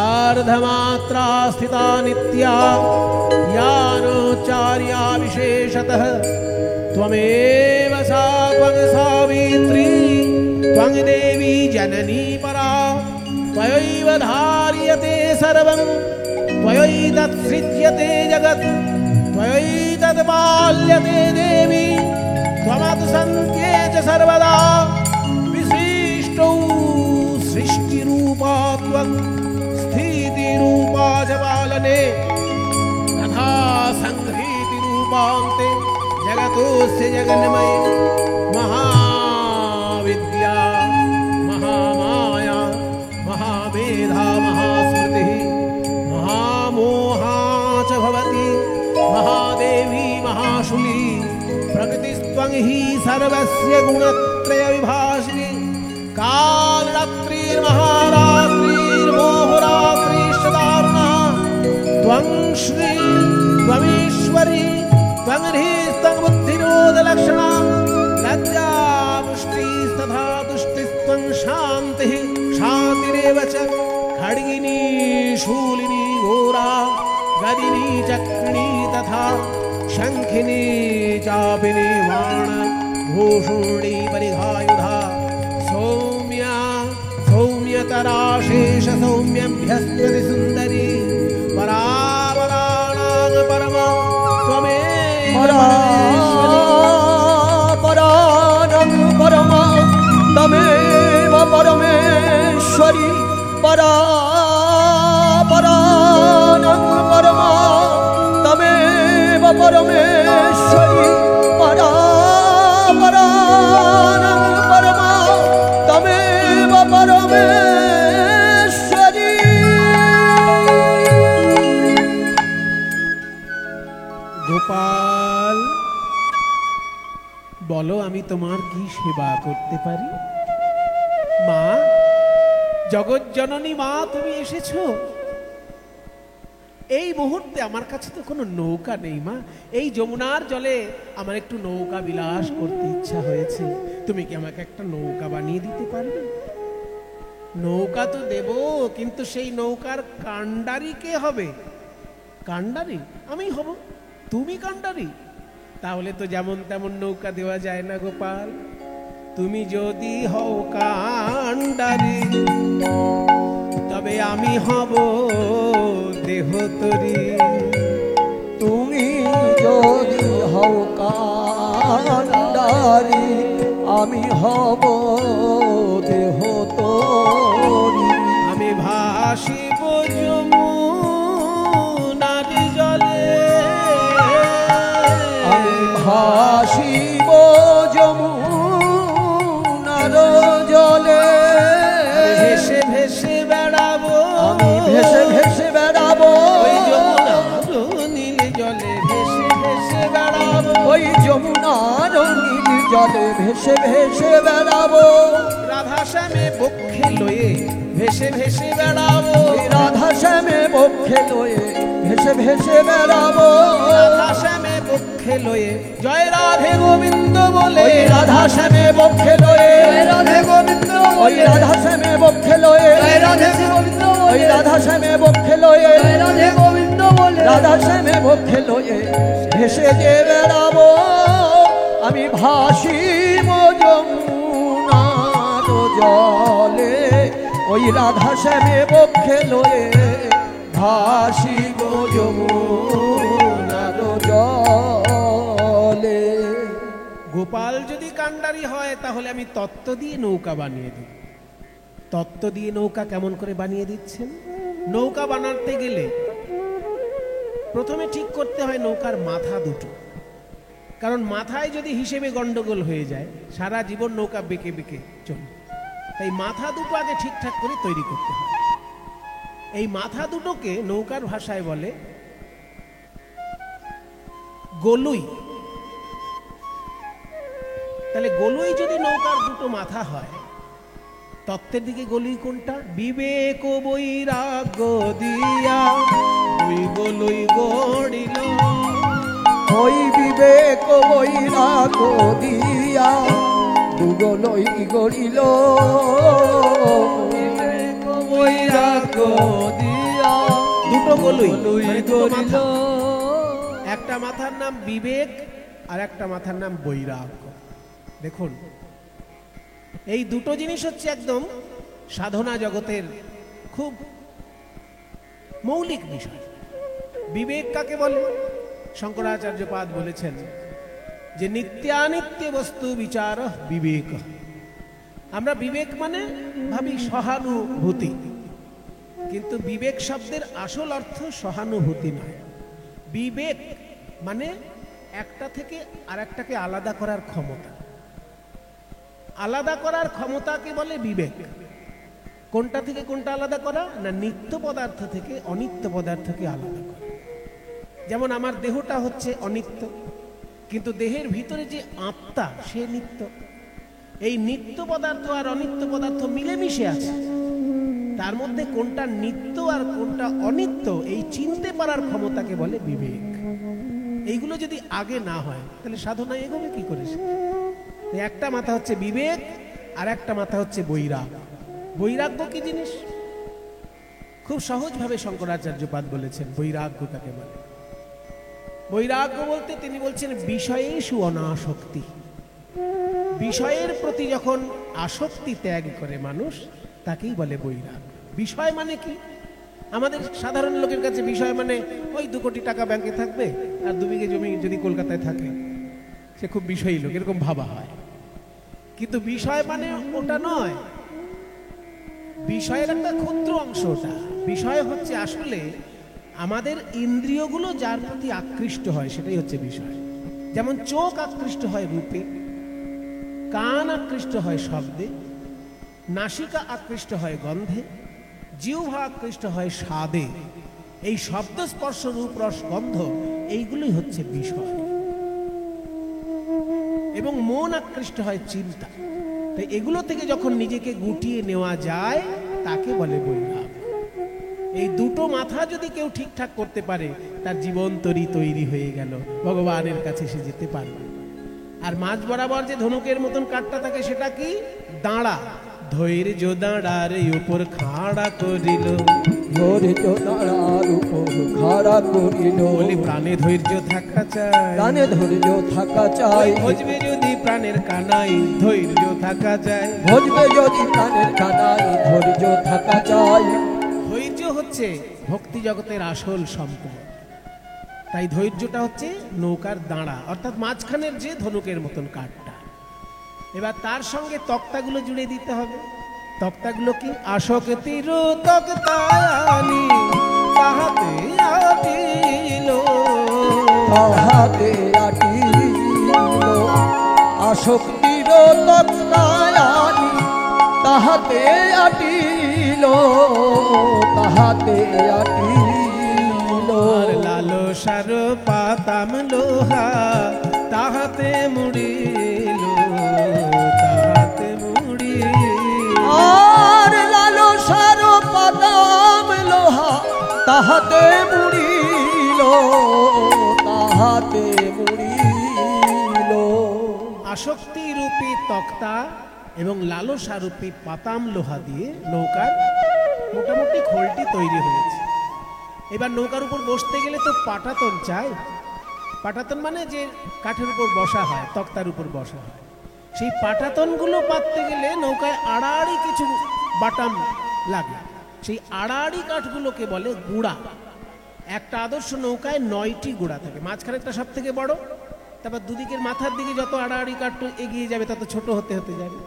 अर्धमात्रा स्थिता नित्या यानोच्चार्या विशेषतः त्वमेव सा त्वं सावित्री त्वं देवी जननी परा त्वयैव धार्यते सर्वं त्वयैतत्सृज्यते जगत् त्वयैतत्पाल्यते देवी त्वमतु सन्त्ये च सर्वदा विशिष्टौ सृष्टिरूपा त्वं स्थितिरूपा च पालने तथा संहृतिरूपान्ते जगतोऽस्य जगन्मयी महाविद्या महामाया महामेधा महास्मृतिः महामोहा च भवति महादेवी महाशूली प्रकृतिस्त्वं हि सर्वस्य गुणत्रय विभाषिणी कालरात्रिर्महारात्रिर्मोहरात्रिश्च दारुणा त्वं श्री त्वमेश्वरी त्वं ह्रीस्त्वं बुद्धिरोधलक्षणा लज्जापुष्टिस्तथा तुष्टिस्त्वं शान्तिः शान्तिरेव च खड्गिनी शूलिनी घोरा गदिनी चक्रिणी तथा शङ्खिनी चापिनी बाण भूषुणी परिघायुधा सौम्या सौम्यतराशेष सौम्यभ्यस्त्वति सुन्दरी परापराणां परमा त्वमेव परानं परमा तमेव परमेश्वरी परापरानं परमा तमेव परमेश्वरी परापरानं परमा तमेव परमेश्वरी। গোপাল বলো আমি তোমার কি সেবা করতে পারি? মা, জগজ্জননী মা, তুমি এসেছো। এই মুহূর্তে আমার কাছে তো কোনো নৌকা নেই মা। এই যমুনার জলে আমার একটু নৌকা বিলাস করতে ইচ্ছা হয়েছে। তুমি কি আমাকে একটা নৌকা বানিয়ে দিতে পারবে? নৌকা তো দেব, কিন্তু সেই নৌকার কাণ্ডারি কে হবে? কাণ্ডারি আমি হব, তুমি কাণ্ডারি? তাহলে তো যেমন তেমন নৌকা দেওয়া যায় না গোপাল। তুমি যদি হও কাণ্ডারি তবে আমি হব দেহতরী। তুমি যদি হও কান্ডারি আমি হব দেহ তোরি। আমি ভাসিব যমুনার জলে, আমি ভাসিব যমুনার জলে। ভেসে ভেসে বেড়াবো, আমি ভেসে ভেসে বেড়াবো ওই যমুনার নীল জলে ভেসে ভেসে বেড়াবো। ওই যমুনার নীল জলে ভেসে ভেসে বেড়াবো। রাধা শ্যামে বক্ষে লয়ে ভেসে ভেসে বেড়াবো। ওই রাধা শ্যামে বক্ষে লয়ে ভেসে ভেসে বেড়াবো। রাধা শ্যামে বক্ষে লয়ে জয় রাধে গোবিন্দ বলে। ওই রাধা শ্যামে বক্ষে লয়ে রাধে গোবিন্দ ওই রাধা শ্যামে বক্ষে লয়ে রাধে গোবিন্দ ওই রাধা শ্যামে বক্ষে লয়ে রাধে গোবিন্দ বলে রাধা শ্যামে বক্ষে লয়ে ভেসে যে বেড়াবো। আমি ভাসিব যমুনার জলে ওই রাধা শ্যামে বক্ষে লয়ে ভাসিব যমুনার জলে। গোপাল যদি কাণ্ডারি হয় তাহলে আমি তত্ত্ব দিয়ে নৌকা বানিয়ে দিই। তত্ত্ব দিয়ে নৌকা কেমন করে বানিয়ে দিচ্ছেন? নৌকা বানাতে গেলে প্রথমে ঠিক করতে হয় নৌকার মাথা দুটো। কারণ মাথায় যদি হিসেবে গন্ডগোল হয়ে যায় সারা জীবন নৌকা বেঁকে বেঁকে চলবে। তাই মাথা দুটো আগে ঠিকঠাক করে তৈরি করতে হয়। এই মাথা দুটোকে নৌকার ভাষায় বলে গলুই। তাহলে গলুই যদি নৌকার দুটো মাথা হয়, তত্ত্বের দিকে গলুই কোনটা? বিবেক বৈরাগ্য দিয়া দুই গলুই গড়িল। ওই বিবেক বৈরাগ্য দিয়া দুগলই গড়িল। বিবেক বৈরাগ্য দিয়া দুটো গলুই মানে দুটো গড়িল। মাথা। একটা মাথার নাম বিবেক আর একটা মাথার নাম বৈরাগ্য। দেখুন, এই দুটো জিনিস হচ্ছে একদম সাধনা জগতের খুব মৌলিক বিষয়। বিবেক কাকে বলে? শঙ্করাচার্য পাদ বলেছেন যে নিত্যানিত্য বস্তু বিচার বিবেক। আমরা বিবেক মানে ভাবি সহানুভূতি, কিন্তু বিবেক শব্দের আসল অর্থ সহানুভূতি নয়। বিবেক মানে একটা থেকে আরেকটাকে আলাদা করার ক্ষমতা। আলাদা করার ক্ষমতাকে বলে বিবেক। কোনটা থেকে কোনটা আলাদা করা? না, নিত্য পদার্থ থেকে অনিত্য পদার্থকে আলাদা করা। যেমন আমার দেহটা হচ্ছে অনিত্য, কিন্তু দেহের ভিতরে যে আত্মা সে নিত্য। এই নিত্য পদার্থ আর অনিত্য পদার্থ মিলেমিশে আছে। তার মধ্যে কোনটা নিত্য আর কোনটা অনিত্য এই চিনতে পারার ক্ষমতাকে বলে বিবেক। এইগুলো যদি আগে না হয় তাহলে সাধনা এগোবে কি করে? একটা মাথা হচ্ছে বিবেক আর একটা মাথা হচ্ছে বৈরাগ। বৈরাগ্য কি জিনিস? খুব সহজভাবে শঙ্করাচার্যপাদ বলেছেন বৈরাগ্য কাকে বলে। বৈরাগ্য বলতে তিনি বলছেন বিষয়েষু অনাসক্তি। বিষয়ের প্রতি যখন আসক্তি ত্যাগ করে মানুষ তাকেই বলে বৈরাগ। বিষয় মানে কি? আমাদের সাধারণ লোকের কাছে বিষয় মানে ওই 2 কোটি টাকা ব্যাংকে থাকবে আর 2 বিঘে জমি যদি কলকাতায় থাকে সে খুব বিষয়ী লোক, এরকম ভাবা হয়। কিন্তু বিষয় মানে ওটা নয়, বিষয়ের একটা ক্ষুদ্র অংশ ওটা। বিষয় হচ্ছে আসলে আমাদের ইন্দ্রিয়গুলো যার প্রতি আকৃষ্ট হয় সেটাই হচ্ছে বিষয়। যেমন চোখ আকৃষ্ট হয় রূপে, কান আকৃষ্ট হয় শব্দে, নাসিকা আকৃষ্ট হয় গন্ধে, জিহ্বা আকৃষ্ট হয় স্বাদে। এই শব্দ স্পর্শ রূপ রস গন্ধ এইগুলোই হচ্ছে বিষয়। এবং মন আকৃষ্ট হয় চিন্তা। তো এগুলো থেকে যখন নিজেকে গুটিয়ে নেওয়া যায় তাকে বলে বৈরাগ। এই দুটো মাথা যদি কেউ ঠিকঠাক করতে পারে তার জীবন তৈরি হয়ে গেল, ভগবানের কাছে সে যেতে পারবে। আর মাঝ বরাবর যে ধনুকের মতন কাঠটা থাকে সেটা কি? দাঁড়া। ধৈর্য দাঁড়ার উপর খাড়া করিল, ধৈর্য দাঁড়ার উপর খাড়া করিল। বলি প্রাণে ধৈর্য থাকা চাই, প্রাণে ধৈর্য থাকা চাই। ভজবে যদি প্রাণের কানাই ধৈর্য থাকা চাই। ভজবে যদি প্রাণের কানাই ধৈর্য থাকা চাই। ধৈর্য হচ্ছে ভক্তি জগতের আসল সম্পদ। তাই ধৈর্যটা হচ্ছে নৌকার দাঁড়া, অর্থাৎ মাঝখানের যে ধনুকের মতন কাঠটা। এবার তার সঙ্গে তক্তাগুলো জুড়ে দিতে হবে। তক্তাগুলো কি? আসক্তির তক্তায়ানি তাহাতে আটিল, তাহাতে আটিল। আসক্তির তক্তায়ানি তাহাতে আটিল, তাহাতে আটিল। আর লালসার পাতাম লোহা তাহাতে মুড়িল, তাহাতে মুড়িল। আর লালসার পাতাম লোহা তাহাতে মুড়িল, তাহাতে মুড়িল। আসক্তি রূপী তক্তা এবং লালসা রূপী পাতাম লোহা দিয়ে নৌকার মোটামুটি খোলটি তৈরি হয়েছে। এবার নৌকার উপর বসতে গেলে তো পাটাতন চাই। পাটাতন মানে যে কাঠের উপর বসা হয়, তক্তার উপর বসা হয়। সেই পাটাতনগুলো পাততে গেলে নৌকায় আড়াআড়ি কিছু বাটাম লাগে। সেই আড়াআড়ি কাঠগুলোকে বলে গুড়া। একটা আদর্শ নৌকায় 9টি গুড়া থাকে। মাঝখানেরটা সব থেকে বড়, তারপর দুদিকের মাথার দিকে যত আড়াআড়ি কাঠ এগিয়ে যাবে তত ছোট হতে হতে যাবে।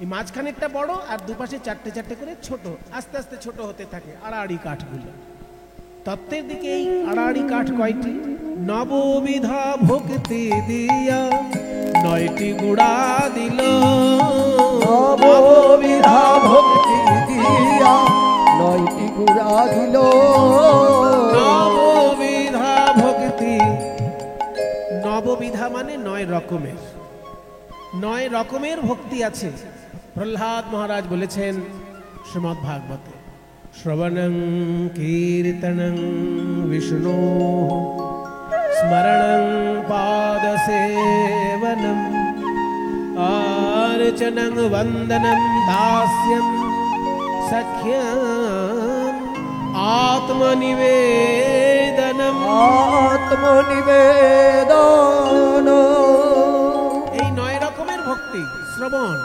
এই মাঝখানেরটা বড় আর দুপাশে 4টে 4টে করে ছোট, আস্তে আস্তে ছোট হতে থাকে আড়াআড়ি কাঠগুলো। তত্ত্বের দিকে এই আড়াআড়ি কাঠ কয়টি? নববিধা ভক্তি দিয়া 9টি গুড়া দিল, নববিধা ভক্তি দিয়া 9টি গুড়া দিল। নববিধা ভক্তি, নববিধা মানে 9 রকমের। 9 রকমের ভক্তি আছে। প্রহ্লাদ মহারাজ বলেছেন শ্রীমদ্ ভাগবতে, শ্রবণং কীর্তনং বিষ্ণু স্মরণং পাদসেবনম আর্চনং বন্দনম দাস্যম সখ্যম আত্মনিবেদনম। আত্মনিবেদন। এই 9 রকমের ভক্তি। শ্রবণ,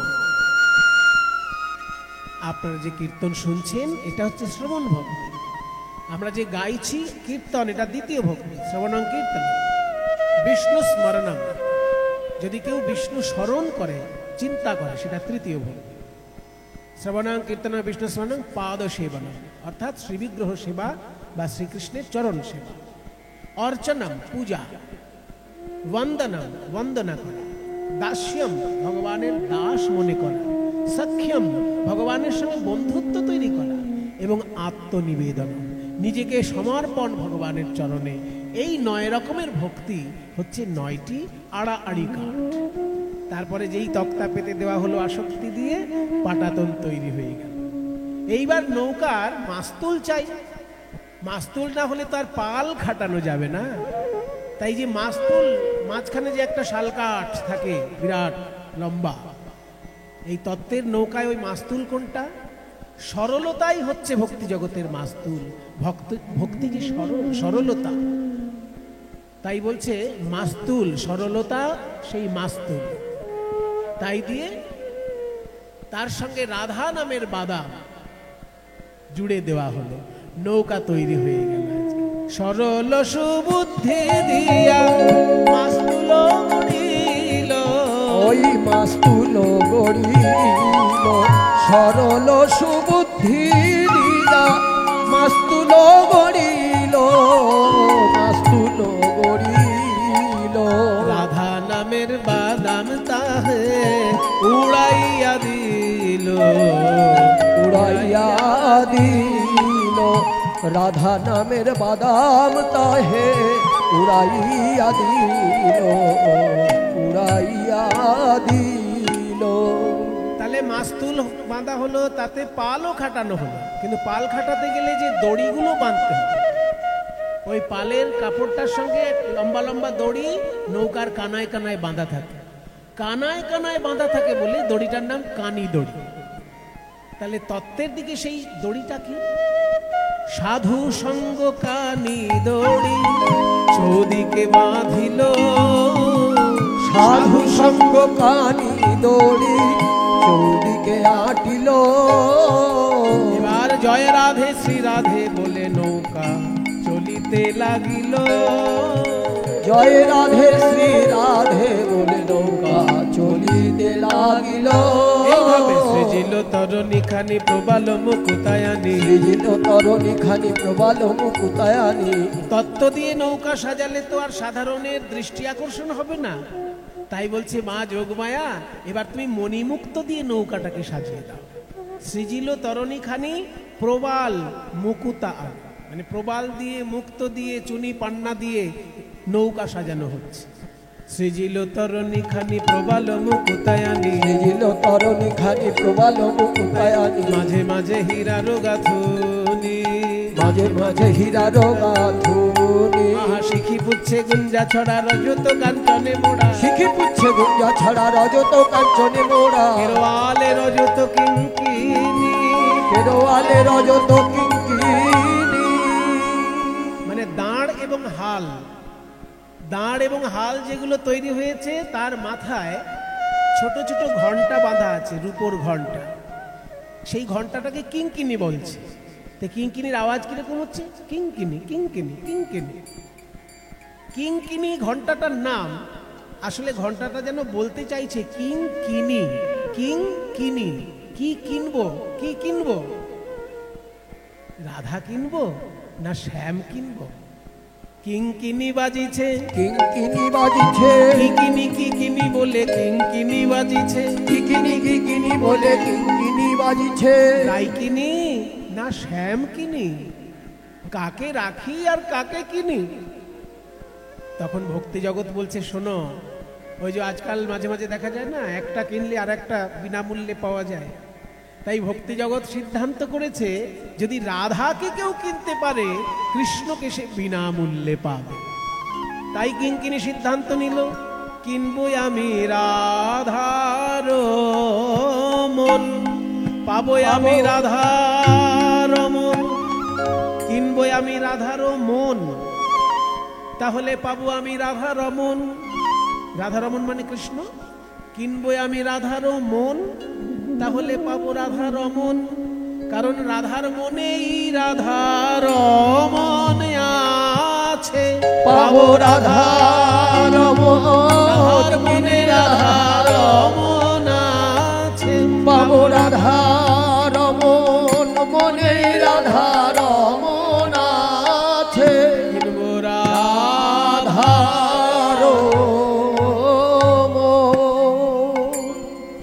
আপনারা যে কীর্তন শুনছেন এটা হচ্ছে শ্রবণ ভক্তি। আমরা যে গাইছি কীর্তন এটা দ্বিতীয় ভক্তি, শ্রবণং কীর্তন। বিষ্ণু স্মরণং, যদি কেউ বিষ্ণু স্মরণ করে চিন্তা করে সেটা তৃতীয় ভক্তি। শ্রবণং কীর্তন বিষ্ণু স্মরণং পাদ সেবনম, অর্থাৎ শ্রীবিগ্রহ সেবা বা শ্রীকৃষ্ণের চরণ সেবা। অর্চনম, পূজা। বন্দনম, বন্দনা করা। দাস্যম, ভগবানের দাস মনে করা। সখ্যম, ভগবানের সঙ্গে বন্ধুত্ব তৈরি করা। এবং আত্মনিবেদন, নিজেকে সমর্পণ ভগবানের চরণে। এই 9 রকমের ভক্তি হচ্ছে 9টি আড়াআড়ি কাঠ। তারপরে যেই তক্তা পেতে দেওয়া হলো আসক্তি দিয়ে, পাটাতন তৈরি হয়ে গেল। এইবার নৌকার মাস্তুল চাই, মাস্তুল না হলে তো আর পাল খাটানো যাবে না। তাই যে মাস্তুল, মাঝখানে যে একটা শালকাঠ থাকে বিরাট লম্বা, এই তত্ত্বের নৌকায় ওই মাস্তুল কোনটা? সরলতাই হচ্ছে ভক্তি জগতের মাস্তুল। ভক্তি যে সরলতা, তাই বলছে মাস্তুল, সরলতা সেই মাস্তুল। তাই দিয়ে তার সঙ্গে রাধা নামের বাদাম জুড়ে দেওয়া হলো, নৌকা তৈরি হয়ে গেল। সরল সুবুদ্ধি দিয়া মাস্তুল গড়িল, ওই মাস্তুল গড়িল, সরল সুবুদ্ধি দিয়া মাস্তুল গড়িল, মাস্তুল গড়িল। রাধা নামের বাদাম তাহে উড়াইয়া দিল, উড়াইয়া দিল, রাধা নামের বাদাম তাহে উড়াইয়া দিল, উড়াইয়া দিল। তাহলে মাস্তুল বাঁধা হলো, তাতে পালও খাটানো হলো। কিন্তু পাল খাটাতে গেলে যে দড়িগুলো বাঁধতে হবে, ওই পালের কাপড়টার সঙ্গে লম্বা লম্বা দড়ি নৌকার কানায় কানায় বাঁধা থাকে। কানায় কানায় বাঁধা থাকে বলে দড়িটার নাম কানি দড়ি। তাহলে তত্ত্বের দিকে সেই দড়িটা কি? সাধু সঙ্গ কানি দড়ি চৌদিকে বাঁধিল, সাধু সঙ্গ কানি দড়ি চৌদিকে আটিল। এবার জয় রাধে শ্রী রাধে বলে নৌকা চলিতে লাগিল, জয় রাধে শ্রী রাধে বলে নৌকা চলিতে লাগিল। এইভাবে সৃজিল তরণী খানি প্রবাল মুকুতায়ানি, সৃজিল তরণী খানি প্রবাল মুকুতায়ানি। তত্ত্ব দিয়ে নৌকা সাজালে তো আর সাধারণের দৃষ্টি আকর্ষণ হবে না। তাই বলছে মা যোগমায়া, এবার তুমি মণিমুক্ত দিয়ে নৌকাটাকে সাজিয়ে দাও। সৃজিল তরণী খানি প্রবাল মুকুতায়ানি, মানে প্রবাল দিয়ে, মুক্ত দিয়ে, চুনি পান্না দিয়ে নৌকা সাজানো হচ্ছে। সৃজিল তরণী খানি প্রবাল মুকুতায়ানি, সৃজিল তরণী খানি প্রবাল মুকুতায়ানি। মাঝে মাঝে হীরার গাথুনি, মাঝে মাঝে হীরার গাথুনি। আহা শিখি পুচ্ছে গুঞ্জা ছড়া রজত কাঞ্চনে মোড়া, শিখি পুচ্ছে গুঞ্জা ছড়া রজত কাঞ্চনে মোড়া। কেরোয়ালে রজত কিঙ্কিনি, কেরোয়ালে রজত কিঙ্কিনি। মানে দাঁড় এবং হাল, দাঁড় এবং হাল যেগুলো তৈরি হয়েছে তার মাথায় ছোট ছোট ঘন্টা বাঁধা আছে, রূপোর ঘন্টা। সেই ঘন্টাটাকে কিঙ্কিনি বলছে। তো কিঙ্কিনির আওয়াজ কিরকম হচ্ছে? কিঙ্কিনি কিঙ্কিনি কিঙ্কিনি। কিঙ্কিনি ঘন্টাটার নাম। আসলে ঘন্টাটা যেন বলতে চাইছে কিঙ্কিনি, কিঙ্কিনি। কি কিনবো, কি কিনবো? রাধা কিনবো না শ্যাম কিনবো? কিঙ্কিনি বাজিছে, কিঙ্কিনি বাজিছে, কিকিনি কিকিনি বলে কিঙ্কিনি বাজিছে, কিকিনি কিকিনি বলে কিঙ্কিনি বাজিছে। রাইকিনি না শ্যাম কিনি? কাকে রাখি আর কাকে কিনি? তখন ভক্তি জগৎ বলছে, শোনো, ওই যে আজকাল মাঝে মাঝে দেখা যায় না, একটা কিনলে আর একটা বিনামূল্যে পাওয়া যায়। তাই ভক্তি জগৎ সিদ্ধান্ত করেছে, যদি রাধাকে কেউ কিনতে পারে, কৃষ্ণকে সে বিনামূল্যে পাবে। তাই কিঙ্কিনি সিদ্ধান্ত নিল, কিনবই আমি রাধার মন, পাবই আমি রাধার মন। কিনবই আমি রাধার মন, তাহলে পাবো আমি রাধারমন। রাধারমন মানে কৃষ্ণ। কিনবই আমি রাধার মন, তাহলে পাবো রাধারমন। কারণ রাধার মনেই রাধারমন আছে, পাবো রাধারমন। রাধার মনে রাধারমন আছে, পাবো রাধারমন, মনে রাধারমন আছে। কিনবো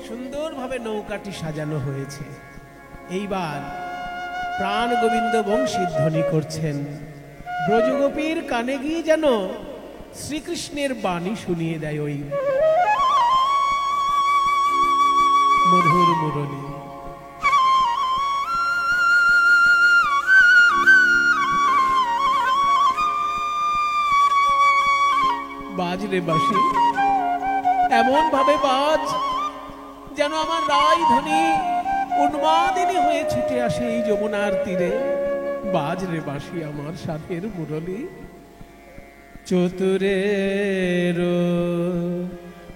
সুন্দরভাবে নৌকাটি সাজানো হয়েছে। এইবার প্রাণ গোবিন্দ বংশীর ধ্বনি করছেন। ব্রজগোপীর কানে গিয়ে যেন শ্রীকৃষ্ণের বাণী শুনিয়ে দেয় ওই মধুর মুরলী। বাজরে বাসি, এমন ভাবে বাজ যেন আমার রায় ধ্বনি উন্মাদিনী হয়ে ছুটে আসে এই যমুনার তীরে। বাজরে বাসি আমার সাথের মুরলী, চতুরের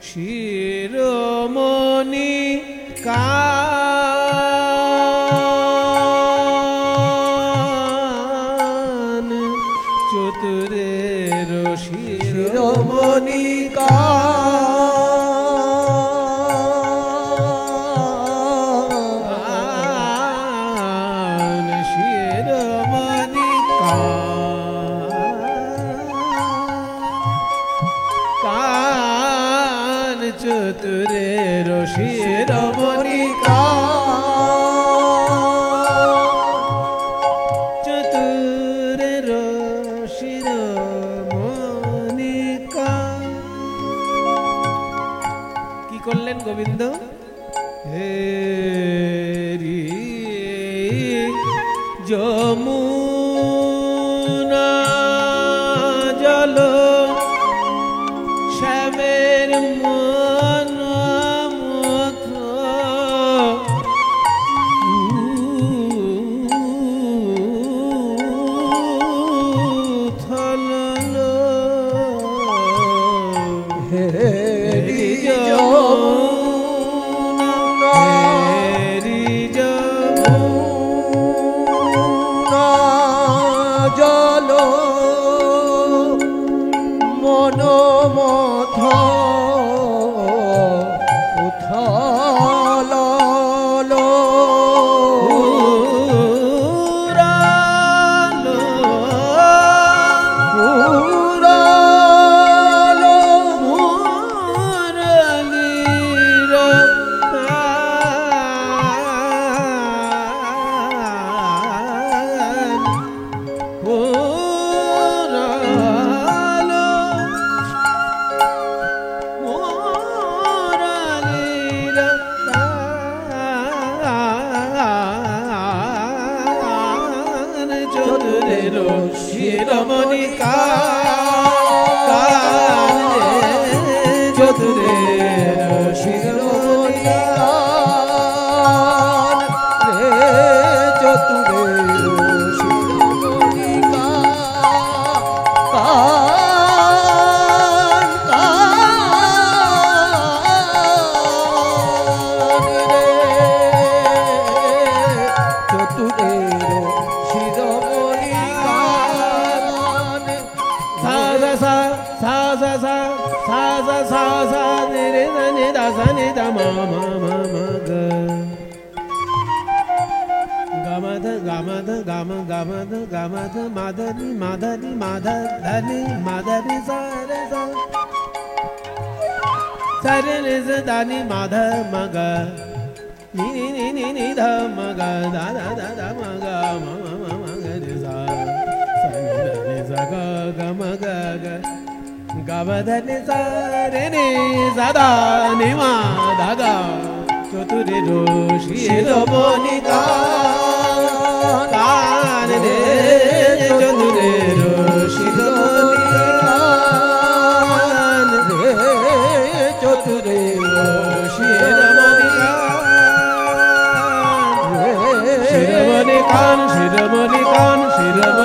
শিরোমণি কান, চতুরের শিরোমণি কান, শিরোমণি কান, চতুরের শিরোমণি চতুরের শিরোমণি কি করলেন গোবিন্দ? হে রি যমুনা জল শ্যামের মন মথ থলল হেরি যমুনা, হেরি যমুনা জল মনোমথ উথল শিরোমণি কান, চতুরের শিরোমণি কান, রে চতুরের শিরোমণি কান, কান, রে চতুরের শিরোমণি কান। সা সা সা সা সা সা সা সা সা নি রে নি দা সা নি দা মা মা মা মা গ গামা দ গামা দ গামা গামা দ গামা দ মাধা নি মাধা নি মাধা ধনি মাধা নি সা রে সা সা রে রে সা দা নি মাধা মা গ নি নি নি নি নি ধা মা গ দা দা দা দা মা গ মা মা মা মা গ রে সা সা নি রে রে সা গ গ মা গ গ গাবধনি সা রে নি সা দা নি মা দা গা চতুরের শিরোমণি কান, কান রে চতুরের শিরোমণি কান, রে চতুরের শিরোমণি কান, শিরোমণি কান, শিরোমণি কান, শিরোমণি